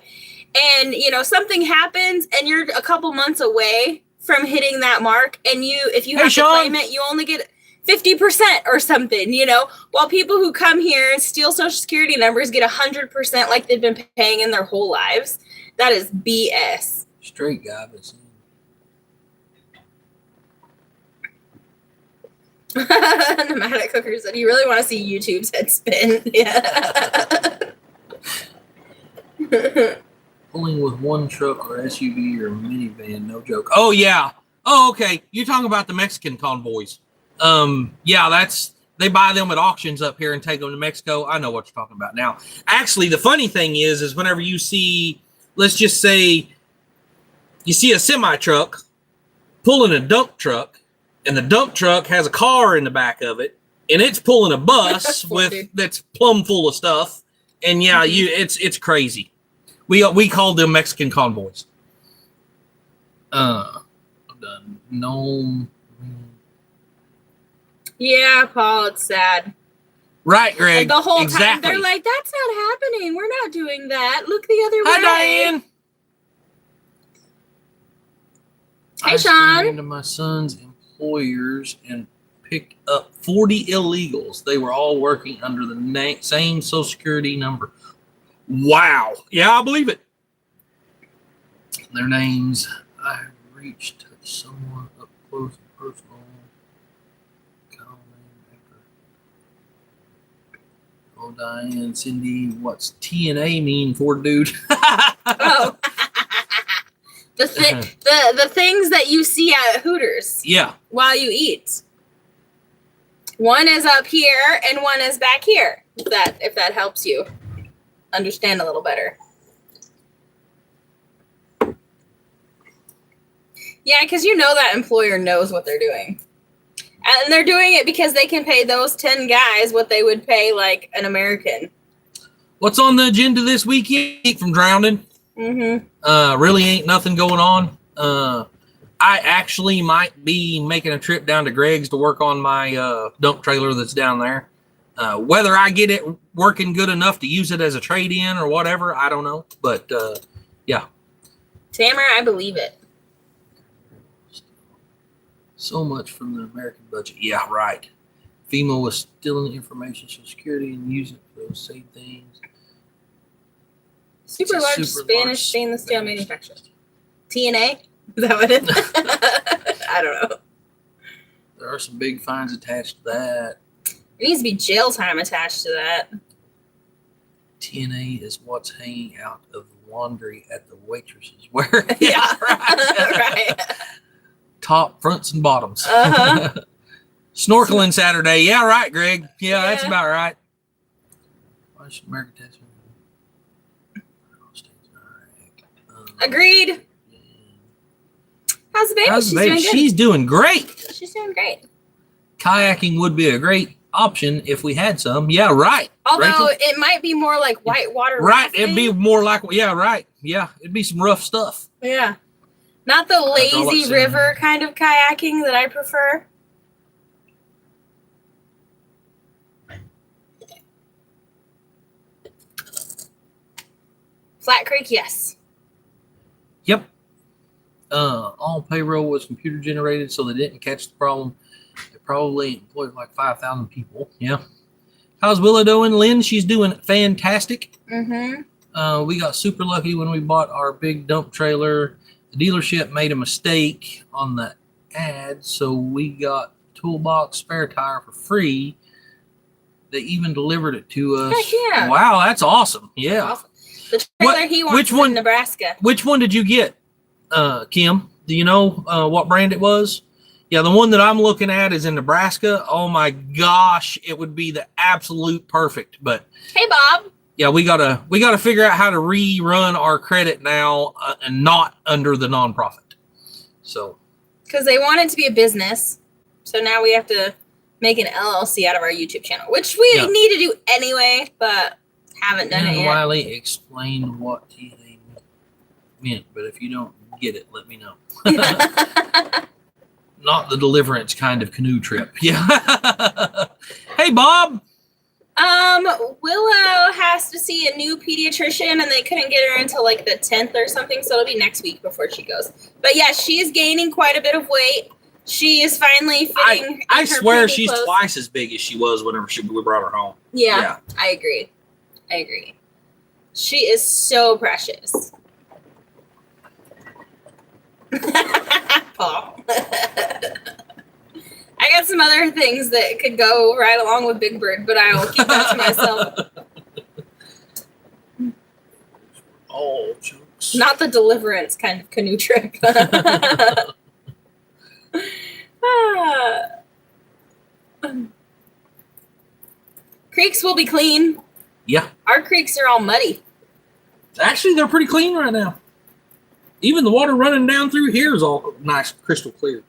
and, something happens and you're a couple months away from hitting that mark, and if you have to claim it, you only get 50% or something, while people who come here and steal Social Security numbers get 100% like they've been paying in their whole lives. That is BS. Straight guy, but Nomadic Cooker said, you really want to see YouTube's head spin? Yeah. Pulling with one truck or SUV or minivan, no joke. Oh, yeah. Oh, okay. You're talking about the Mexican convoys. They buy them at auctions up here and take them to Mexico. I know what you're talking about now. Actually, the funny thing is whenever you see, let's just say, you see a semi-truck pulling a dump truck, and the dump truck has a car in the back of it, and it's pulling a bus that's plumb full of stuff. And it's crazy. We call them Mexican convoys. I'm done. No. Yeah, Paul, it's sad. Right, Greg. And the whole exactly. time they're like, that's not happening. We're not doing that. Look the other way. Hi, Diane. Hey, I Sean. into my son's employers and picked up 40 illegals. They were all working under the same Social Security number. Wow. Yeah, I believe it. Their names. I reached someone up close and personal. Oh, Diane, Cindy, what's TNA mean for dude? Oh. The things that you see at Hooters. Yeah. While you eat. One is up here and one is back here. If that helps you understand a little better. Yeah, because that employer knows what they're doing. And they're doing it because they can pay those 10 guys what they would pay like an American. What's on the agenda this week? Keep from drowning. Really ain't nothing going on. I actually might be making a trip down to Greg's to work on my dump trailer that's down there. Whether I get it working good enough to use it as a trade-in or whatever, I don't know. But yeah. Tamara, I believe it. So much from the American budget. Yeah, right. FEMA was stealing information, Social Security, and using it for those same things. Super large Spanish stainless steel manufacturer. TNA? Is that what it is? I don't know. There are some big fines attached to that. There needs to be jail time attached to that. TNA is what's hanging out of the laundry at the waitresses. Where? Yeah, right. Top, fronts, and bottoms. Snorkeling Saturday. Yeah, right, Greg. Yeah, that's about right. American tax. Agreed. How's the baby? How's the baby? She's doing great. She's doing great. Kayaking would be a great option if we had some. Yeah, right. Although Rachel? it might be more like whitewater Right. rafting. It'd be more like, yeah, right. Yeah, it'd be some rough stuff. Yeah. Not the lazy river kind of kayaking that I prefer. Flat Creek, yes. Yep. All payroll was computer generated, so they didn't catch the problem. They probably employed like 5,000 people. Yeah. How's Willow doing? Lynn, she's doing fantastic. We got super lucky when we bought our big dump trailer. The dealership made a mistake on the ad, so we got toolbox spare tire for free. They even delivered it to us. Heck yeah. Wow, that's awesome. Yeah. Awesome. The trailer he wants is in Nebraska. Which one did you get, Kim? Do you know what brand it was? Yeah, the one that I'm looking at is in Nebraska. Oh my gosh, it would be the absolute perfect. But hey, Bob. Yeah, we gotta figure out how to rerun our credit now and not under the nonprofit. So, because they want it to be a business, so now we have to make an LLC out of our YouTube channel, which we need to do anyway, but haven't done it yet. Wiley explained what TNA meant, but if you don't get it, let me know. Not the Deliverance kind of canoe trip. Yeah. Hey, Bob. Willow has to see a new pediatrician, and they couldn't get her until like the 10th or something, so it'll be next week before she goes. But yeah, she's gaining quite a bit of weight. She is finally fitting. I swear she's twice as big as she was whenever we brought her home. Yeah, I agree. She is so precious. Paul. I got some other things that could go right along with Big Bird, but I will keep that to myself. Oh, jokes. Not the Deliverance kind of canoe trip. Creeks will be clean. Yeah. Our creeks are all muddy. Actually, they're pretty clean right now. Even the water running down through here is all nice, crystal clear.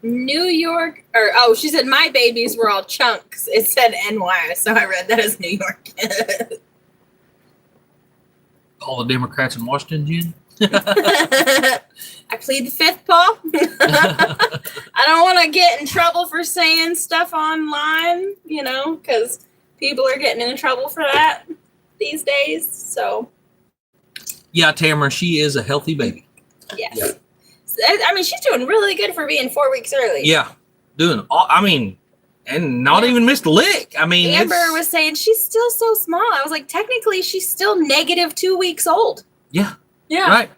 New York, she said my babies were all chunks. It said NY, so I read that as New York. All the Democrats in Washington, Jen? I plead the fifth, Paul. I don't want to get in trouble for saying stuff online, because people are getting in trouble for that these days. So, yeah, Tamara, she is a healthy baby. Yes. Yeah. I mean, she's doing really good for being 4 weeks early. Yeah, and not even missed a lick. Amber was saying she's still so small. I was like, technically, she's still negative 2 weeks old. Yeah. Yeah. Right.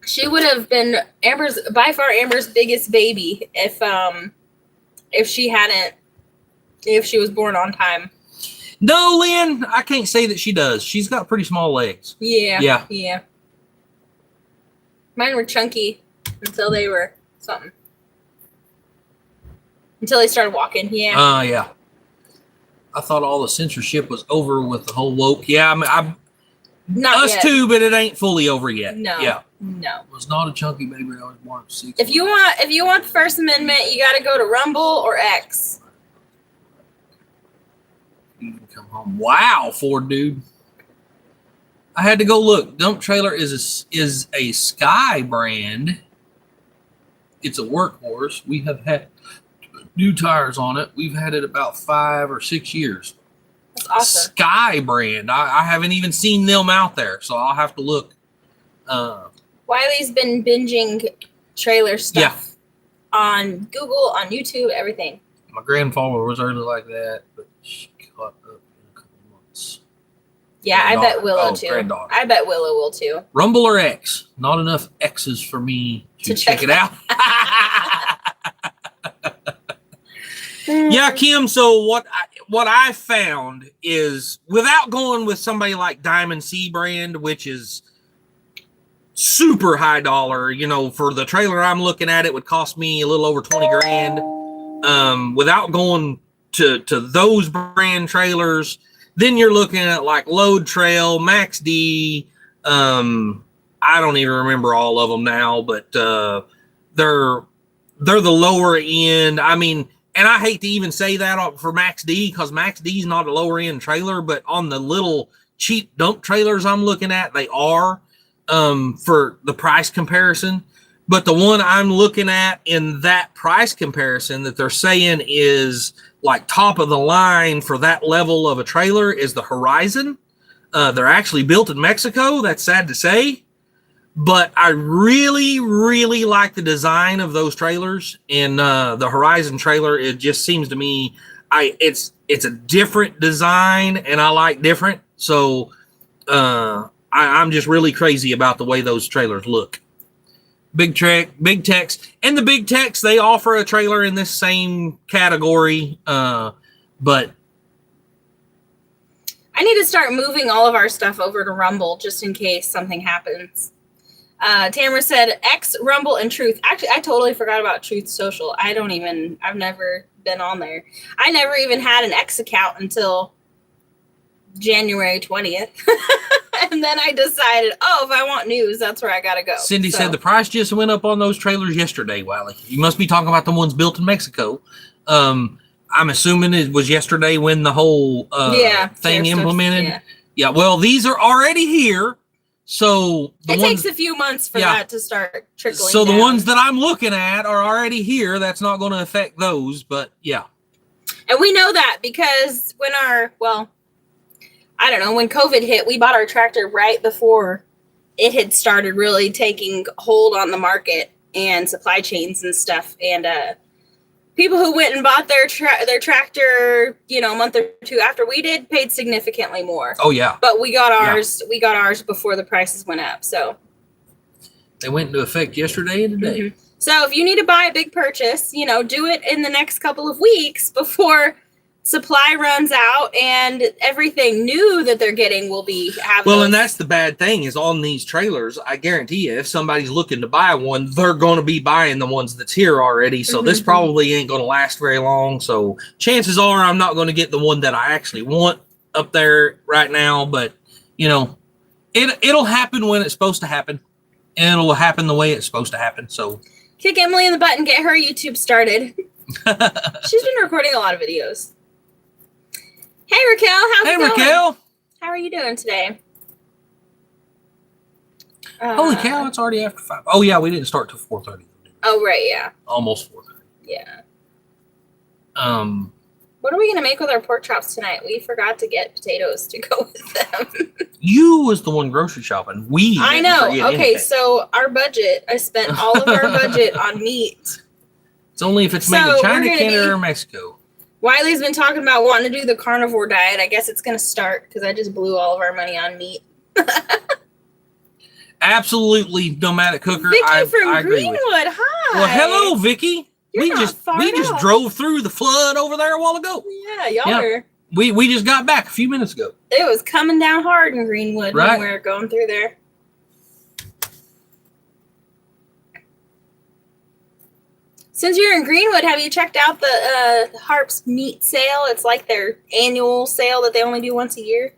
She would have been by far Amber's biggest baby if she was born on time. No, Lynn, I can't say that she does. She's got pretty small legs. Yeah. Mine were chunky until they were something. Until they started walking, yeah. Yeah. I thought all the censorship was over with the whole woke. Yeah, Not Us yet. too, but it ain't fully over yet. No. Yeah. No. Was not a chunky baby. I was born at 6. If you want the First Amendment, you got to go to Rumble or X. You can come home. Wow, Ford dude. I had to go look. Dump trailer is a Sky brand. It's a workhorse. We have had new tires on it. We've had it about 5 or 6 years. That's awesome. Sky brand. I haven't even seen them out there, so I'll have to look. Wiley's been binging trailer stuff on Google, on YouTube, everything. My grandfather was early like that, but she caught up in a couple months. Yeah, I bet Willow too. Granddaughter. I bet Willow will too. Rumble or X? Not enough X's for me to check it out. Yeah, Kim. So what I found is, without going with somebody like Diamond C brand, which is super high dollar, for the trailer I'm looking at, it would cost me a little over 20 grand. Without going to those brand trailers, then you're looking at like Load Trail, Max D. I don't even remember all of them now, but they're the lower end. I mean, and I hate to even say that for Max D, because Max D is not a lower end trailer, but on the little cheap dump trailers I'm looking at, they are, for the price comparison. But the one I'm looking at in that price comparison that they're saying is like top of the line for that level of a trailer is the Horizon. They're actually built in Mexico. That's sad to say. But I really, really like the design of those trailers. And the Horizon trailer, it just seems to me, it's a different design, and I like different. So I'm just really crazy about the way those trailers look. Big Tex, and the Big Tex, they offer a trailer in this same category, but I need to start moving all of our stuff over to Rumble just in case something happens. Tamara said X, Rumble, and Truth. Actually, I totally forgot about Truth Social. I've never been on there. I never even had an X account until January 20th. And then I decided, if I want news, that's where I got to go. Cindy said the price just went up on those trailers yesterday, Wiley. You must be talking about the ones built in Mexico. I'm assuming it was yesterday when the whole thing implemented. Yeah, well, these are already here. So it takes a few months for that to start trickling So down. the ones that I'm looking at are already here. That's not going to affect those, but yeah. And we know that because when when COVID hit, we bought our tractor right before it had started really taking hold on the market and supply chains and stuff. And people who went and bought their tractor, a month or two after we did, paid significantly more. Oh yeah. But we got ours. We got ours before the prices went up. So they went into effect yesterday and today. Mm-hmm. So if you need to buy a big purchase, do it in the next couple of weeks before supply runs out and everything new that they're getting will be having. Well, and that's the bad thing is on these trailers, I guarantee you, if somebody's looking to buy one, they're going to be buying the ones that's here already. So this probably ain't going to last very long. So chances are I'm not going to get the one that I actually want up there right now. But, it'll happen when it's supposed to happen. And it'll happen the way it's supposed to happen. So kick Emily in the butt and get her YouTube started. She's been recording a lot of videos. Hey, Raquel. How's it going? Hey, Raquel. How are you doing today? Holy cow, it's already after 5. Oh, yeah, we didn't start till 4:30. Oh, right, yeah. Almost 4:30. Yeah. What are we going to make with our pork chops tonight? We forgot to get potatoes to go with them. You was the one grocery shopping. I know. Okay, so our budget, I spent all of our budget on meat. It's only if it's made in China, Canada, or Mexico. Wiley's been talking about wanting to do the carnivore diet. I guess it's going to start because I just blew all of our money on meat. Absolutely, nomadic cooker. Vicky from I agree Greenwood. Hi. Well, hello, Vicky. We just drove through the flood over there a while ago. Yeah, y'all are. We just got back a few minutes ago. It was coming down hard in Greenwood when we were going through there. Since you're in Greenwood, have you checked out the Harp's meat sale? It's like their annual sale that they only do once a year.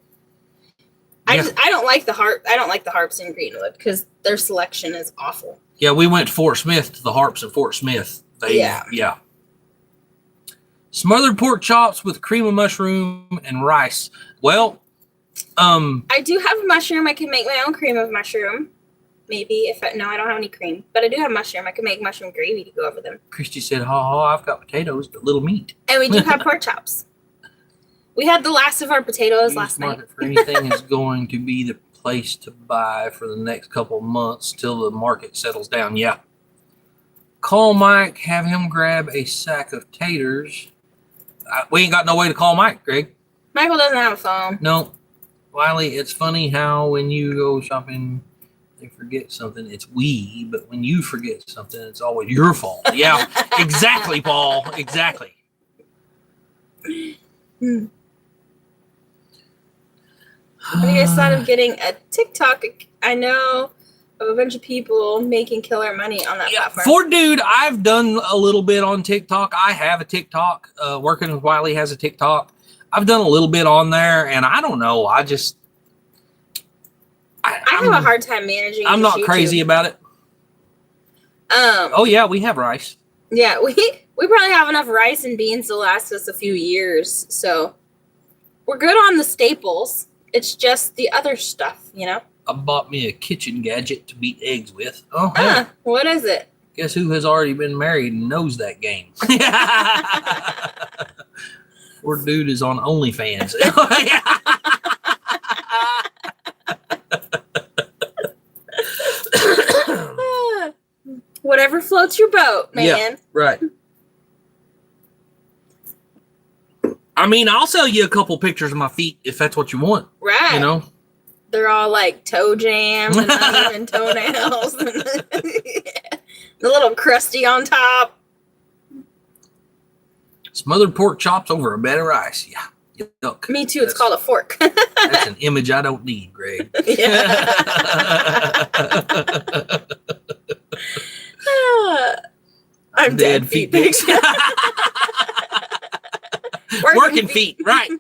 I don't like the harps in Greenwood because their selection is awful. Yeah, we went to Fort Smith to the harps in Fort Smith. Yeah. Smothered pork chops with cream of mushroom and rice. Well, I do have a mushroom. I can make my own cream of mushroom. Maybe no, I don't have any cream, but I do have mushroom. I can make mushroom gravy to go over them. Christy said, I've got potatoes, but little meat. And we do have pork chops. We had the last of our potatoes last night. Market for anything is going to be the place to buy for the next couple of months till the market settles down. Yeah. Call Mike, have him grab a sack of taters. We ain't got no way to call Mike, Greg. Michael doesn't have a phone. No. Wiley, it's funny how when you go shopping, they forget something. It's we, but when you forget something, it's always your fault. Yeah, exactly, Paul. Exactly. What do you guys thought of getting a TikTok? I know of a bunch of people making killer money on that platform. For dude, I've done a little bit on TikTok. I have a TikTok. Working with Wiley has a TikTok. I've done a little bit on there, and I don't know. I have a hard time managing. I'm not crazy about it. Oh yeah, we have rice. Yeah, we probably have enough rice and beans to last us a few years. So we're good on the staples. It's just the other stuff, you know. I bought me a kitchen gadget to beat eggs with. Oh, hey. What is it? Guess who has already been married and knows that game? Poor dude is on OnlyFans. Whatever floats your boat, man. Yeah, right. I mean, I'll sell you a couple pictures of my feet if that's what you want. Right. You know? They're all like toe jams and uneven toenails. The little crusty on top. Smothered pork chops over a bed of rice. Yeah. Yuck. Me too. It's called a fork. That's an image I don't need, Greg. I'm dead feet pics. Working feet, right.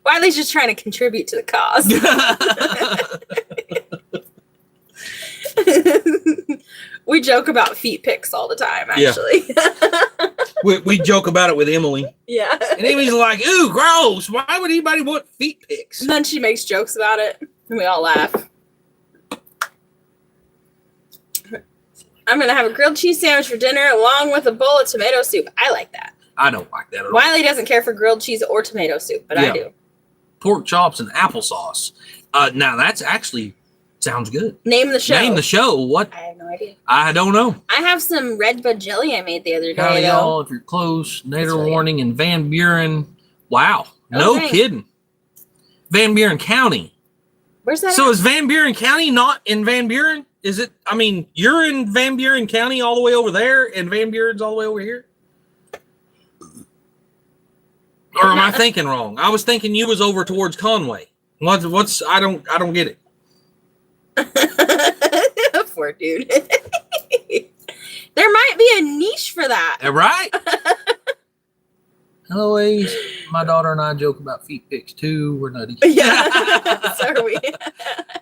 Wiley's just trying to contribute to the cause. We joke about feet pics all the time, actually. Yeah. we joke about it with Emily. Yeah. And Emily's like, ooh, gross. Why would anybody want feet pics? And then she makes jokes about it, and we all laugh. I'm going to have a grilled cheese sandwich for dinner along with a bowl of tomato soup. I like that. I don't like that at all. Wiley doesn't care for grilled cheese or tomato soup, but I do. Pork chops and applesauce. Now, that's actually sounds good. Name the show. Name the show. What? I have no idea. I don't know. I have some red bud jelly I made the other day. Howdy, y'all. If you're close, Nader Warning in Van Buren. Wow. No kidding. Van Buren County. Where's that? So is Van Buren County not in Van Buren? Is it? I mean, you're in Van Buren County all the way over there, and Van Buren's all the way over here? Or am I thinking wrong? I was thinking you was over towards Conway. What's I don't get it. Poor dude. There might be a niche for that. Right? Hello, Ace. My daughter and I joke about feet pics too. We're nutty. Yeah. So are we.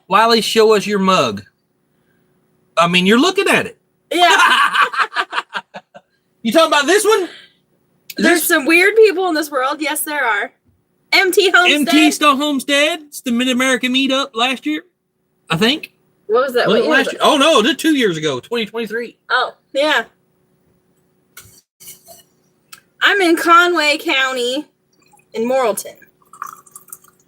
Wiley, show us your mug. I mean, you're looking at it. Yeah. You talking about this one? There's some weird people in this world. Yes, there are. MT Homestead. MT Still Homestead. It's the Mid-American meetup last year, I think. What was that? What last year? Oh, no, 2 years ago, 2023. Oh, yeah. I'm in Conway County in Morrilton.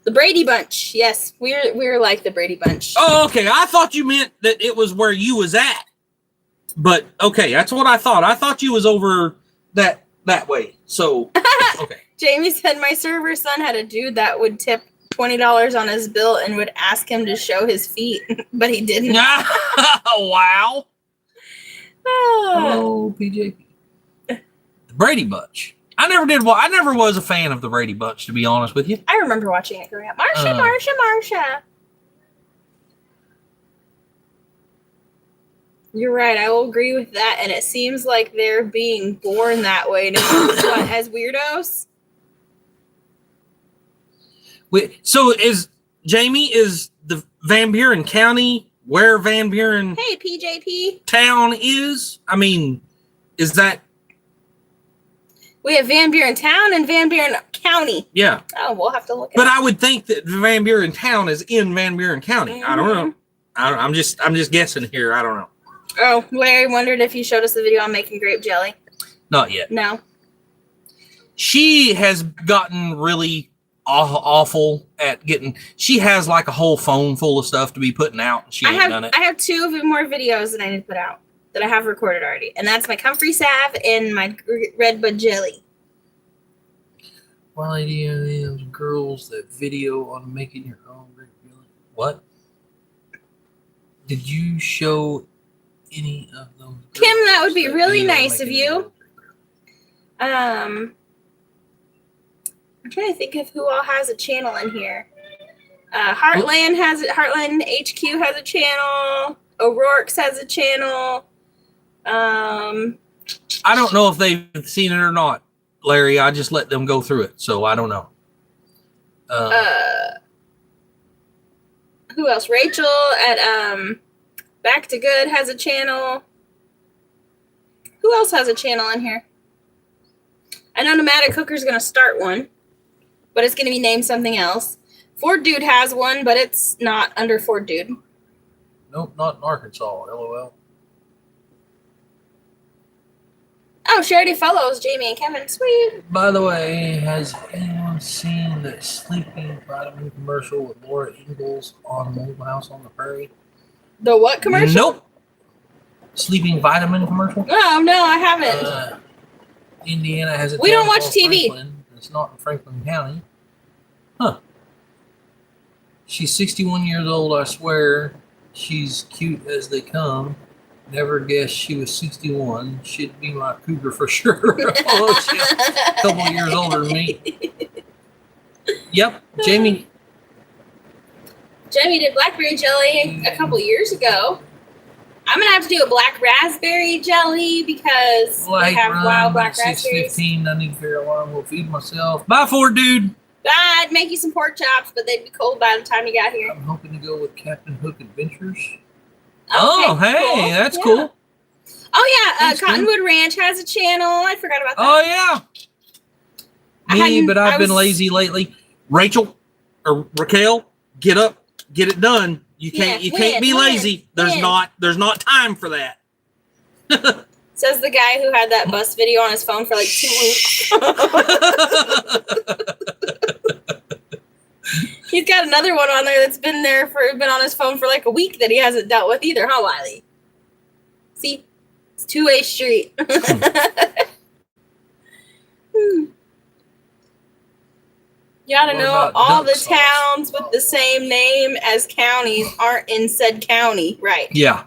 The Brady Bunch. Yes, we're like the Brady Bunch. Oh, okay. I thought you meant that it was where you was at. But, okay, that's what I thought. I thought you was over that way. So, okay. Jamie said my server son had a dude that would tip $20 on his bill and would ask him to show his feet, but he didn't. Wow. Oh, PJP. The Brady Bunch. I never was a fan of the Brady Bunch, to be honest with you. I remember watching it growing up. Marsha. You're right. I will agree with that. And it seems like they're being born that way as weirdos. So is Jamie, is the Van Buren County where Van Buren Hey, PJP. town is? I mean, is that? We have Van Buren Town and Van Buren County. Yeah. Oh, we'll have to look at But I would think that Van Buren town is in Van Buren County. I don't know. I'm just guessing here. I don't know. Oh, Larry wondered if you showed us the video on making grape jelly. Not yet. No. She has gotten really awful at getting. She has like a whole phone full of stuff to be putting out. And she ain't done it. I have 2 more videos that I need to put out that I have recorded already, and that's my comfrey salve and my redbud jelly. Wiley, do you have any of those girls that video on making your own grape jelly? What? Did you show any of those? Kim, that would be girls really video on nice of making you. their own grape jelly? I'm trying to think of who all has a channel in here. Heartland has it. Heartland HQ has a channel. O'Rourke's has a channel. I don't know if they've seen it or not, Larry. I just let them go through it, so I don't know. Who else? Rachel at Back to Good has a channel. Who else has a channel in here? I know Nomadic Cooker's gonna start one, but it's gonna be named something else. Ford Dude has one, but it's not under Ford Dude. Nope, not in Arkansas. LOL. Oh, she already follows Jamie and Kevin. Sweet. By the way, has anyone seen that sleeping vitamin commercial with Laura Ingalls on Mobile House on the Prairie? The what commercial? Nope. Sleeping vitamin commercial? Oh, no, I haven't. Indiana has a We town don't watch called TV. Franklin. It's not in Franklin County. Huh. She's 61 years old, I swear. She's cute as they come. Never guessed she was 61. She'd be my cougar for sure. Oh, she's a couple of years older than me. Yep, Jamie. Jamie did blackberry jelly a couple years ago. I'm going to have to do a black raspberry jelly because we have wild black raspberries. 6:15. I need to figure out what I'm going to feed myself. Bye, Ford Dude. I'd make you some pork chops, but they'd be cold by the time you got here. I'm hoping to go with Captain Hook Adventures. Oh, Okay, hey, cool. that's Yeah. cool. Oh, yeah. Thanks, Cottonwood Ranch has a channel. I forgot about that. Oh, yeah. Me, but I've been was- lazy lately. Rachel or Raquel, get up, get it done. You can't be lazy. There's not time for that. Says the guy who had that bus video on his phone for like 2 weeks. He's got another one on there that's been on his phone for like a week that he hasn't dealt with either, huh, Wiley? See? It's two-way street. You ought to What know about all duck the sauce? towns with the same name as counties aren't in said county. Right. Yeah.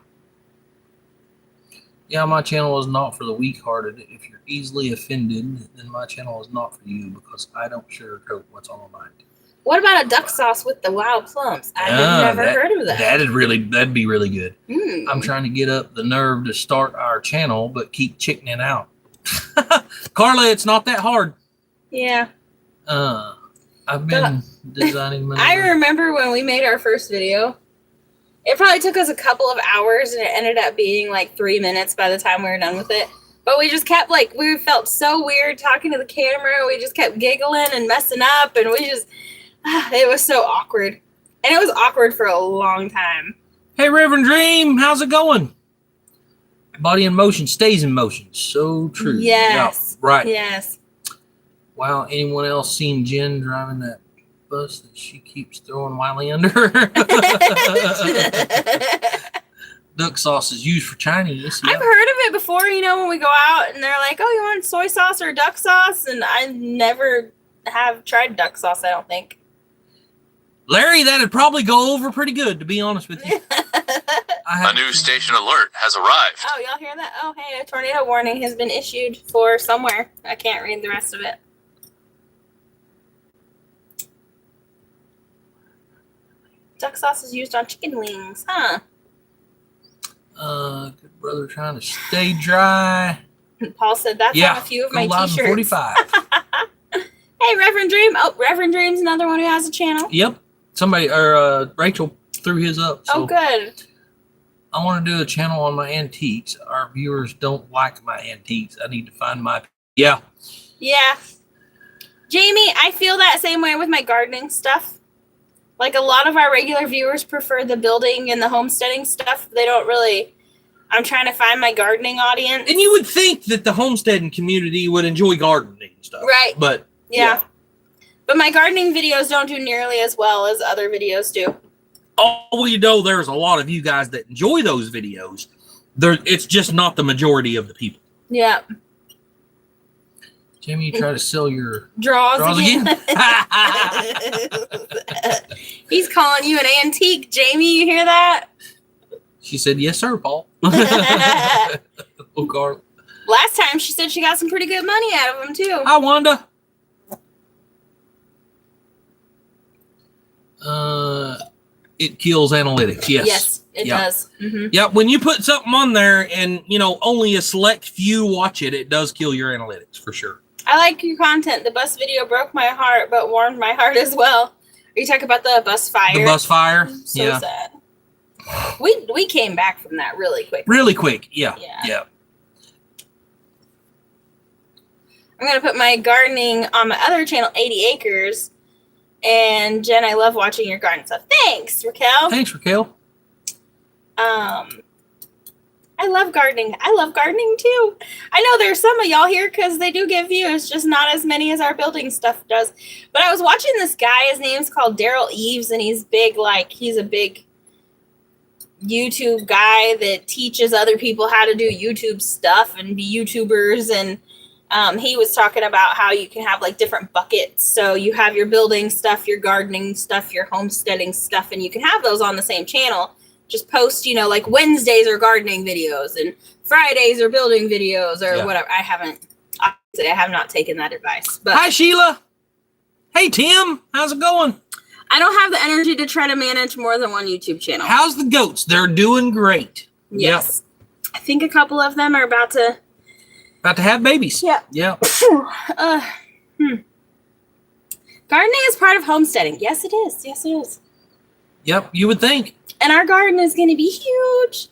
Yeah, my channel is not for the weak-hearted. If you're easily offended, then my channel is not for you because I don't sugarcoat what's on my mind. What about a duck sauce with the wild plums? I've never heard of that. That'd be really good. Mm. I'm trying to get up the nerve to start our channel, but keep chickening out. Carla, it's not that hard. Yeah. I've been designing my. I remember when we made our first video. It probably took us a couple of hours, and it ended up being like 3 minutes by the time we were done with it. But we just kept we felt so weird talking to the camera. We just kept giggling and messing up, and we just, it was so awkward. And it was awkward for a long time. Hey, Reverend Dream, how's it going? Body in motion stays in motion. So true. Yes. Yeah, right. Yes. Wow. Anyone else seen Jen driving that bus that she keeps throwing Wiley under? Duck sauce is used for Chinese. I've heard of it before, when we go out and they're like, oh, you want soy sauce or duck sauce? And I never have tried duck sauce, I don't think. Larry, that'd probably go over pretty good, to be honest with you. A new station alert has arrived. Oh, y'all hear that? Oh, hey, a tornado warning has been issued for somewhere. I can't read the rest of it. Duck sauce is used on chicken wings, huh? Good brother trying to stay dry. Paul said that's on a few of my go live in t-shirts. 45. Hey, Hey, Reverend Dream. Oh, Reverend Dream's another one who has a channel. Yep. Somebody Rachel threw his up. So Oh, good. I want to do a channel on my antiques. Our viewers don't like my antiques. I need to find my. Yeah. Yeah. Jamie, I feel that same way with my gardening stuff. Like a lot of our regular viewers prefer the building and the homesteading stuff. They don't really. I'm trying to find my gardening audience. And you would think that the homesteading community would enjoy gardening and stuff. Right. But yeah. But my gardening videos don't do nearly as well as other videos do. oh, we know there's a lot of you guys that enjoy those videos. It's just not the majority of the people. Yeah. Jamie, you try to sell your Draws again. again? He's calling you an antique, Jamie. You hear that? She said, yes, sir, Paul. Oh, Carl. Last time she said she got some pretty good money out of him, too. Hi, Wanda. It kills analytics. Yes, it Yeah. does. Mm-hmm. Yeah, when you put something on there and, only a select few watch it, it does kill your analytics for sure. I like your content. The bus video broke my heart, but warmed my heart as well. Are you talking about the bus fire? The bus fire. So yeah. sad. We came back from that really quick. Really quick. Yeah. Yeah. I'm going to put my gardening on my other channel, 80 Acres. And Jen, I love watching your garden stuff. Thanks, Raquel. Thanks, Raquel. I love gardening. I love gardening too. I know there's some of y'all here because they do give views, just not as many as our building stuff does. But I was watching this guy. His name's called Daryl Eves, and he's a big YouTube guy that teaches other people how to do YouTube stuff and be YouTubers. And he was talking about how you can have like different buckets. So you have your building stuff, your gardening stuff, your homesteading stuff, and you can have those on the same channel. Just post, like Wednesdays are gardening videos and Fridays are building videos or whatever. I have not taken that advice. But Hi, Sheila. Hey, Tim. How's it going? I don't have the energy to try to manage more than one YouTube channel. How's the goats? They're doing great. Yes. Yep. I think a couple of them are about to have babies. Yeah. Yeah. Gardening is part of homesteading. Yes, it is. Yes, it is. Yep, you would think. And our garden is going to be huge.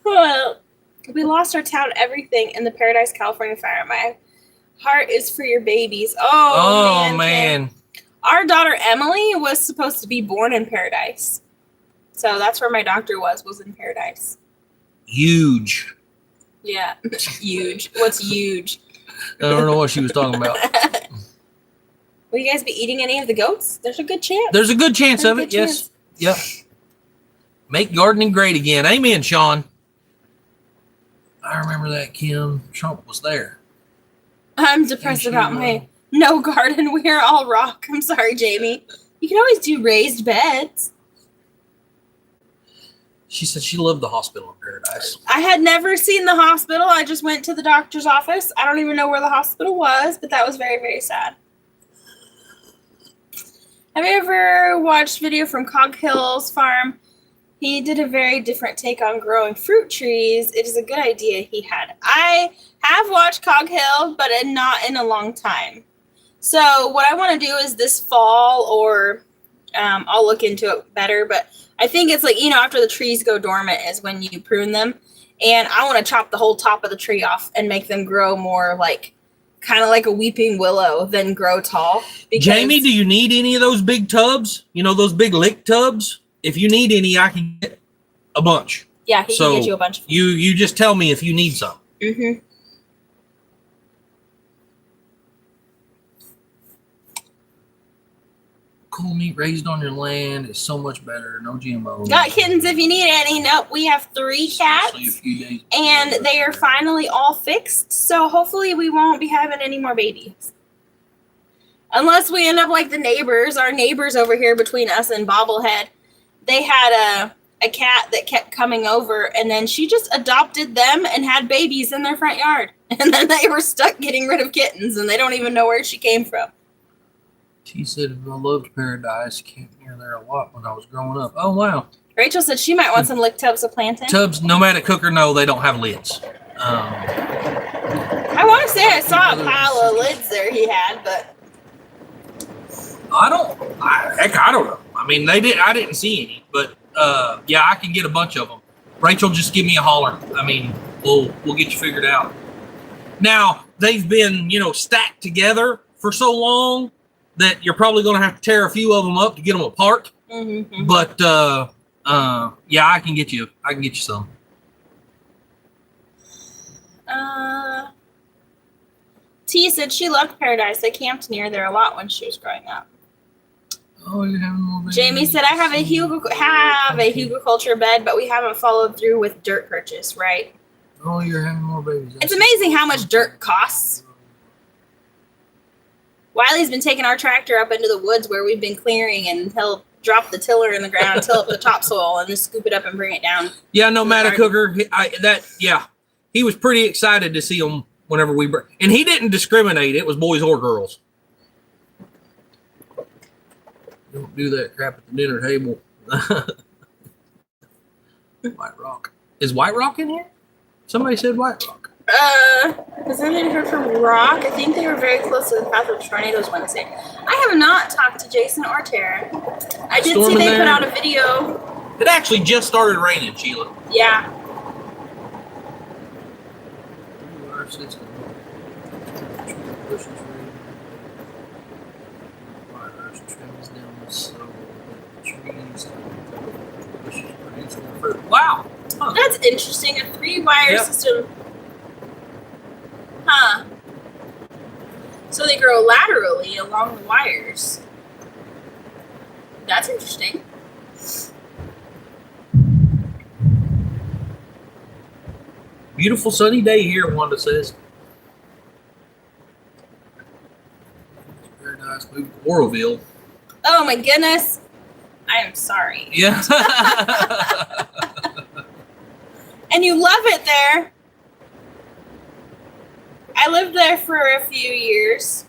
Well, we lost our town, everything in the Paradise, California fire. My heart is for your babies. Oh man. Our daughter Emily was supposed to be born in Paradise. So that's where my doctor was in Paradise. Huge. Yeah, huge. What's huge? I don't know what she was talking about. Will you guys be eating any of the goats? There's a good chance. There's a good chance of it, yes. Yep. Make gardening great again. Amen, Sean. I remember that Kim Trump was there. I'm depressed about my no garden. We are all rock. I'm sorry, Jamie. You can always do raised beds. She said she loved the hospital in Paradise. I had never seen the hospital. I just went to the doctor's office. I don't even know where the hospital was, but that was very, very sad. Have you ever watched video from Coghill's farm? He did a very different take on growing fruit trees. It is a good idea he had. I have watched Coghill, but not in a long time. So what I want to do is this fall, or I'll look into it better, but I think it's like, after the trees go dormant is when you prune them. And I want to chop the whole top of the tree off and make them grow more kind of like a weeping willow than grow tall. Jamie, do you need any of those big tubs? Those big lick tubs? If you need any, I can get a bunch. Yeah, he can get you a bunch of them. You just tell me if you need some. Mm-hmm. Cool meat raised on your land is so much better. No GMO. Got kittens if you need any. Nope, we have 3 cats. And they are finally all fixed. So hopefully we won't be having any more babies. Unless we end up like the neighbors. Our neighbors over here between us and Bobblehead. They had a cat that kept coming over. And then she just adopted them and had babies in their front yard. And then they were stuck getting rid of kittens. And they don't even know where she came from. She said, I loved Paradise. Camped near there a lot when I was growing up. Oh, wow. Rachel said she might want some lick tubs of plantain. Tubs, Nomadic Cooker, no, they don't have lids. I want to say I saw a pile of lids there he had, but I don't know. I mean, I didn't see any, but yeah, I can get a bunch of them. Rachel, just give me a holler. I mean, we'll get you figured out. Now, they've been, stacked together for so long that you're probably going to have to tear a few of them up to get them apart. mm-hmm. But yeah, I can get you some. T said she loved Paradise. They camped near there a lot when she was growing up. Oh, you're having more babies. Jamie said, I have a hugelculture bed, but we haven't followed through with dirt purchase, right? Oh, you're having more babies. It's amazing how much dirt costs. Wiley's been taking our tractor up into the woods where we've been clearing, and he'll drop the tiller in the ground, till up the topsoil, and just scoop it up and bring it down. Yeah, Nomadic Cooker, he was pretty excited to see them whenever and he didn't discriminate. It was boys or girls. Don't do that crap at the dinner table. White Rock. Is White Rock in here? Somebody said White Rock. Has anything heard from Rock? I think they were very close to the path of tornadoes Wednesday. I have not talked to Jason or Tara. I did see they put out a video. It actually just started raining, Sheila. Yeah. Wow. Huh. That's interesting. A 3-wire system. Huh. So they grow laterally along the wires. That's interesting. Beautiful sunny day here, Wanda says. Paradise moved to Booneville. Oh my goodness. I am sorry. Yeah. And you love it there. I lived there for a few years.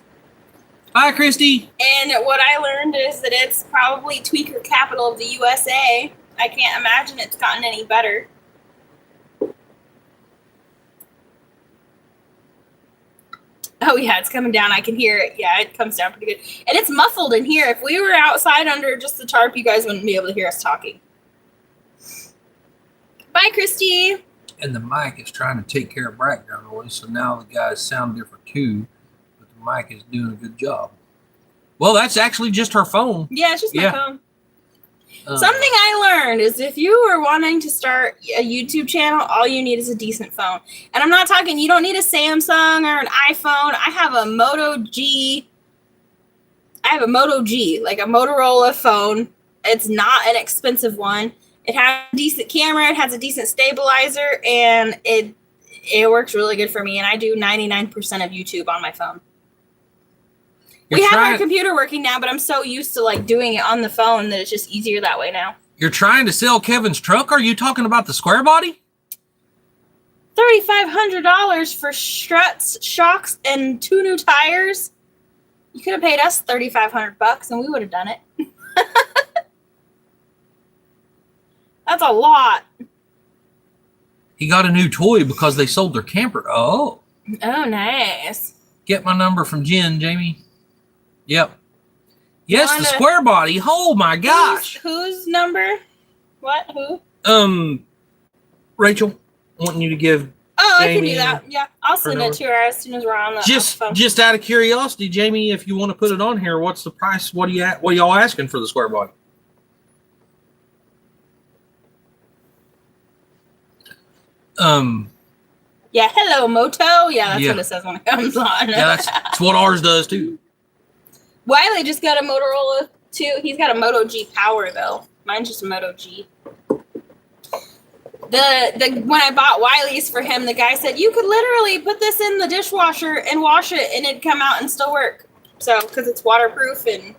Hi, Christy. And what I learned is that it's probably tweaker capital of the USA. I can't imagine it's gotten any better. Oh, yeah, it's coming down. I can hear it. Yeah, it comes down pretty good. And it's muffled in here. If we were outside under just the tarp, you guys wouldn't be able to hear us talking. Bye, Christy. And the mic is trying to take care of background noise, so now the guys sound different too, but the mic is doing a good job. Well, that's actually just her phone. Yeah, it's just my phone. Something I learned is if you are wanting to start a YouTube channel, all you need is a decent phone. And I'm not talking, you don't need a Samsung or an iPhone. I have a Moto G, like a Motorola phone. It's not an expensive one. It has a decent camera, it has a decent stabilizer, and it works really good for me. And I do 99% of YouTube on my phone. We have our computer working now, but I'm so used to doing it on the phone that it's just easier that way now. You're trying to sell Kevin's truck? Are you talking about the square body? $3,500 for struts, shocks, and 2 new tires. You could have paid us $3,500 and we would have done it. That's a lot. He got a new toy because they sold their camper. Oh. Oh, nice. Get my number from Jen, Jamie. Yep. Yes, the square body. Oh my gosh. Whose number? What? Who? Rachel, wanting you to give. Oh, Jamie, I can do that. Yeah, I'll send it to her as soon as we're on the phone. Just out of curiosity, Jamie, if you want to put it on here, what's the price? What are y'all asking for the square body? Yeah, hello, Moto. Yeah, that's what it says when it comes on. Yeah, that's what ours does too. Wiley just got a Motorola too. He's got a Moto G Power though. Mine's just a Moto G. When I bought Wiley's for him, the guy said you could literally put this in the dishwasher and wash it, and it'd come out and still work. So, because it's waterproof and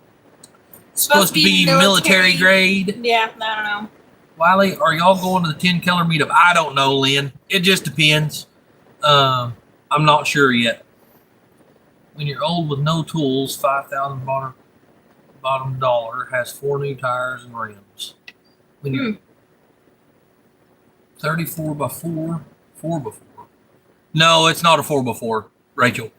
supposed to be military grade. Yeah, I don't know. Wiley, are y'all going to the 10 color meetup? I don't know, Lynn. It just depends. I'm not sure yet. When you're old with no tools, $5,000 bottom dollar has 4 new tires and rims. When 34 by 4, 4 by 4. No, it's not a 4 by 4, Rachel.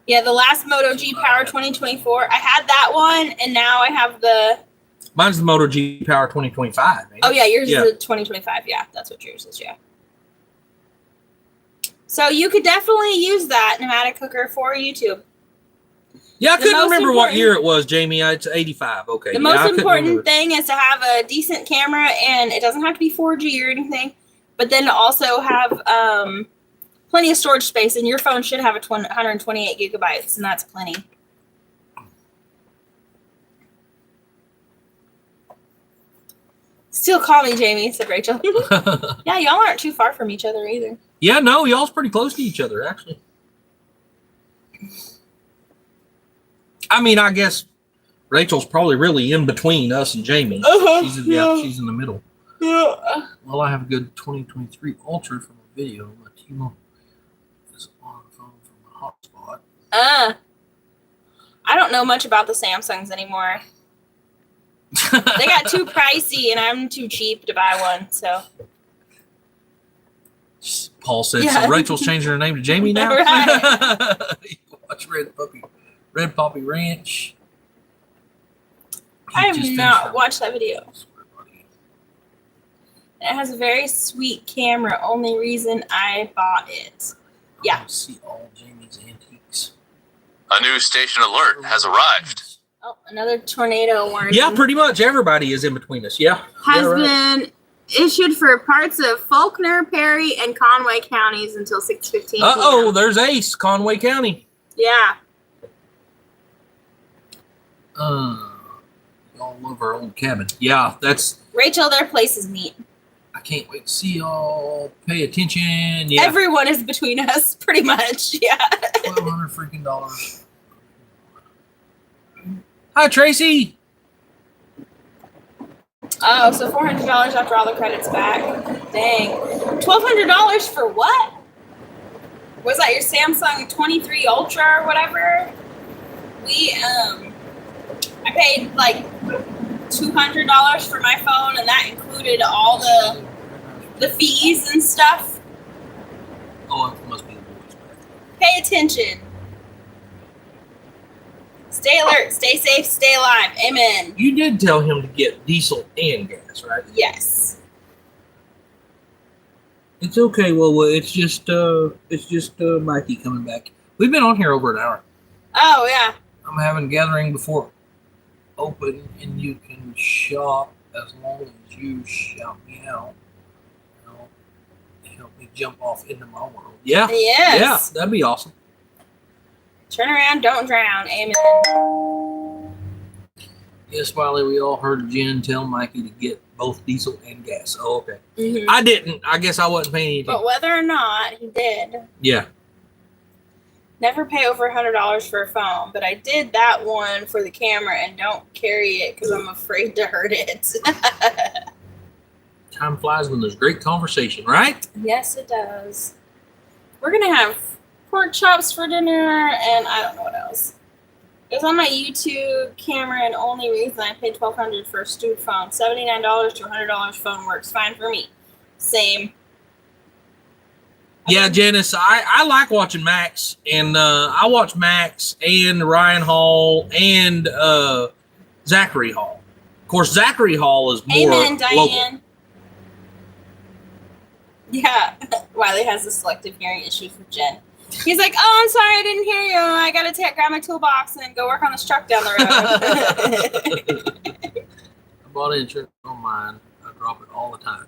Yeah, the last Moto G Power 2024. I had that one, and now I have the. Mine's the Moto G Power 2025. Man. Oh yeah, yours is the 2025. Yeah, that's what yours is. Yeah. So you could definitely use that pneumatic cooker for YouTube. Yeah, I The couldn't most remember what important- year it was, Jamie. It's 85. Okay. The yeah, I most couldn't important remember. thing is to have a decent camera, and it doesn't have to be 4G or anything, but then to also have plenty of storage space, and your phone should have 128 gigabytes, and that's plenty. Still call me Jamie, said Rachel. Yeah, y'all aren't too far from each other either. Yeah, no, y'all's pretty close to each other, actually. I mean, I guess Rachel's probably really in between us and Jamie. She's in the middle. Yeah. Well, I have a good 2023 Ultra from a video. My T-Mobile is on the phone from a hotspot. I don't know much about the Samsungs anymore. They got too pricey, and I'm too cheap to buy one. So Paul said, Yeah. so Rachel's changing her name to Jamie now? Right. Watch Red Poppy Ranch. I have Just not finished watched that video. It has a very sweet camera. Only reason I bought it. Yeah. I see all Jamie's antiques. A new station alert has arrived. Oh, another tornado warning. Yeah, pretty much everybody is in between us. Yeah. Has Yeah, right. been issued for parts of Faulkner, Perry, and Conway counties until 6:15. Uh-oh, there's Ace, Conway County. Yeah. Y'all love our old cabin. Yeah, that's... Rachel, their place is neat. I can't wait to see y'all. Pay attention. Yeah. Everyone is between us, pretty much. Yeah. $1,200 freaking dollars. Hi, Tracy. Oh, so $400 after all the credits back. Dang. $1,200 for what? Was that your Samsung 23 Ultra or whatever? I paid like $200 for my phone, and that included all the fees and stuff. Oh, it must be the boys. Pay attention. Stay alert, stay safe, stay alive. Amen. You did tell him to get diesel and gas, right? Yes. It's okay, well, it's just Mikey coming back. We've been on here over an hour. Oh, yeah. I'm having a gathering before open, and you can shop as long as you shout me out. You know, help me jump off into my world. Yeah. Yes. Yeah, that'd be awesome. Turn around, don't drown. Amen. Yes, Wiley, we all heard Jen tell Mikey to get both diesel and gas. Oh, okay. Mm-hmm. I didn't. I guess I wasn't paying anything. But whether or not he did, Yeah. never pay over $100 for a phone. But I did that one for the camera, and don't carry it because I'm afraid to hurt it. Time flies when there's great conversation, right? Yes, it does. We're going to have pork chops for dinner, and I don't know what else. It was on my YouTube camera, and only reason I paid $1,200 for a stupid phone. $79 to $100 phone works fine for me. Same. Yeah, Janice, I like watching Max, and I watch Max and Ryan Hall and Zachary Hall. Of course, Zachary Hall is more Amen, Diane. local. Yeah, Wiley has a selective hearing issue for Jen. He's like, oh, I'm sorry, I didn't hear you. I got to grab my toolbox and go work on this truck down the road. I bought insurance on mine. I drop it all the time.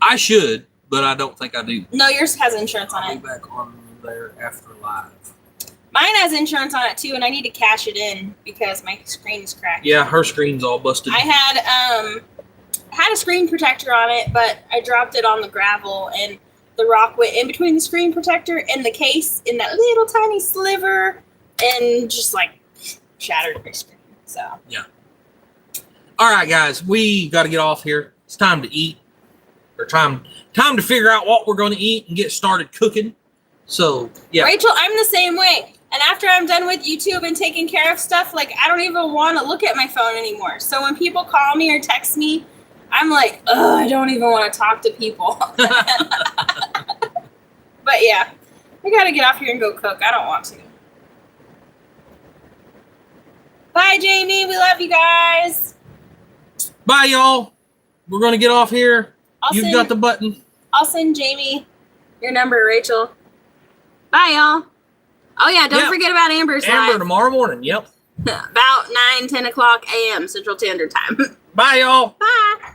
I should, but I don't think I do. No, yours has insurance on I'll it. be back on there after live. Mine has insurance on it too, and I need to cash it in because my screen is cracked. Yeah, her screen's all busted. I had a screen protector on it, but I dropped it on the gravel, and the rock went in between the screen protector and the case in that little tiny sliver, and just like shattered my screen. So All right, guys, we got to get off here. It's time to eat, or time to figure out what we're going to eat and get started cooking. So yeah, Rachel, I'm the same way. And after I'm done with YouTube and taking care of stuff, like I don't even want to look at my phone anymore. So when people call me or text me, I'm like, ugh, I don't even want to talk to people. But yeah, we gotta get off here and go cook. I don't want to. Bye, Jamie. We love you guys. Bye, y'all. We're going to get off here. You've got the button. I'll send Jamie your number, Rachel. Bye, y'all. Oh, yeah, don't forget about Amber's Amber live. tomorrow morning. Yep. About 9, 10 o'clock a.m. Central Standard Time. Bye, y'all. Bye.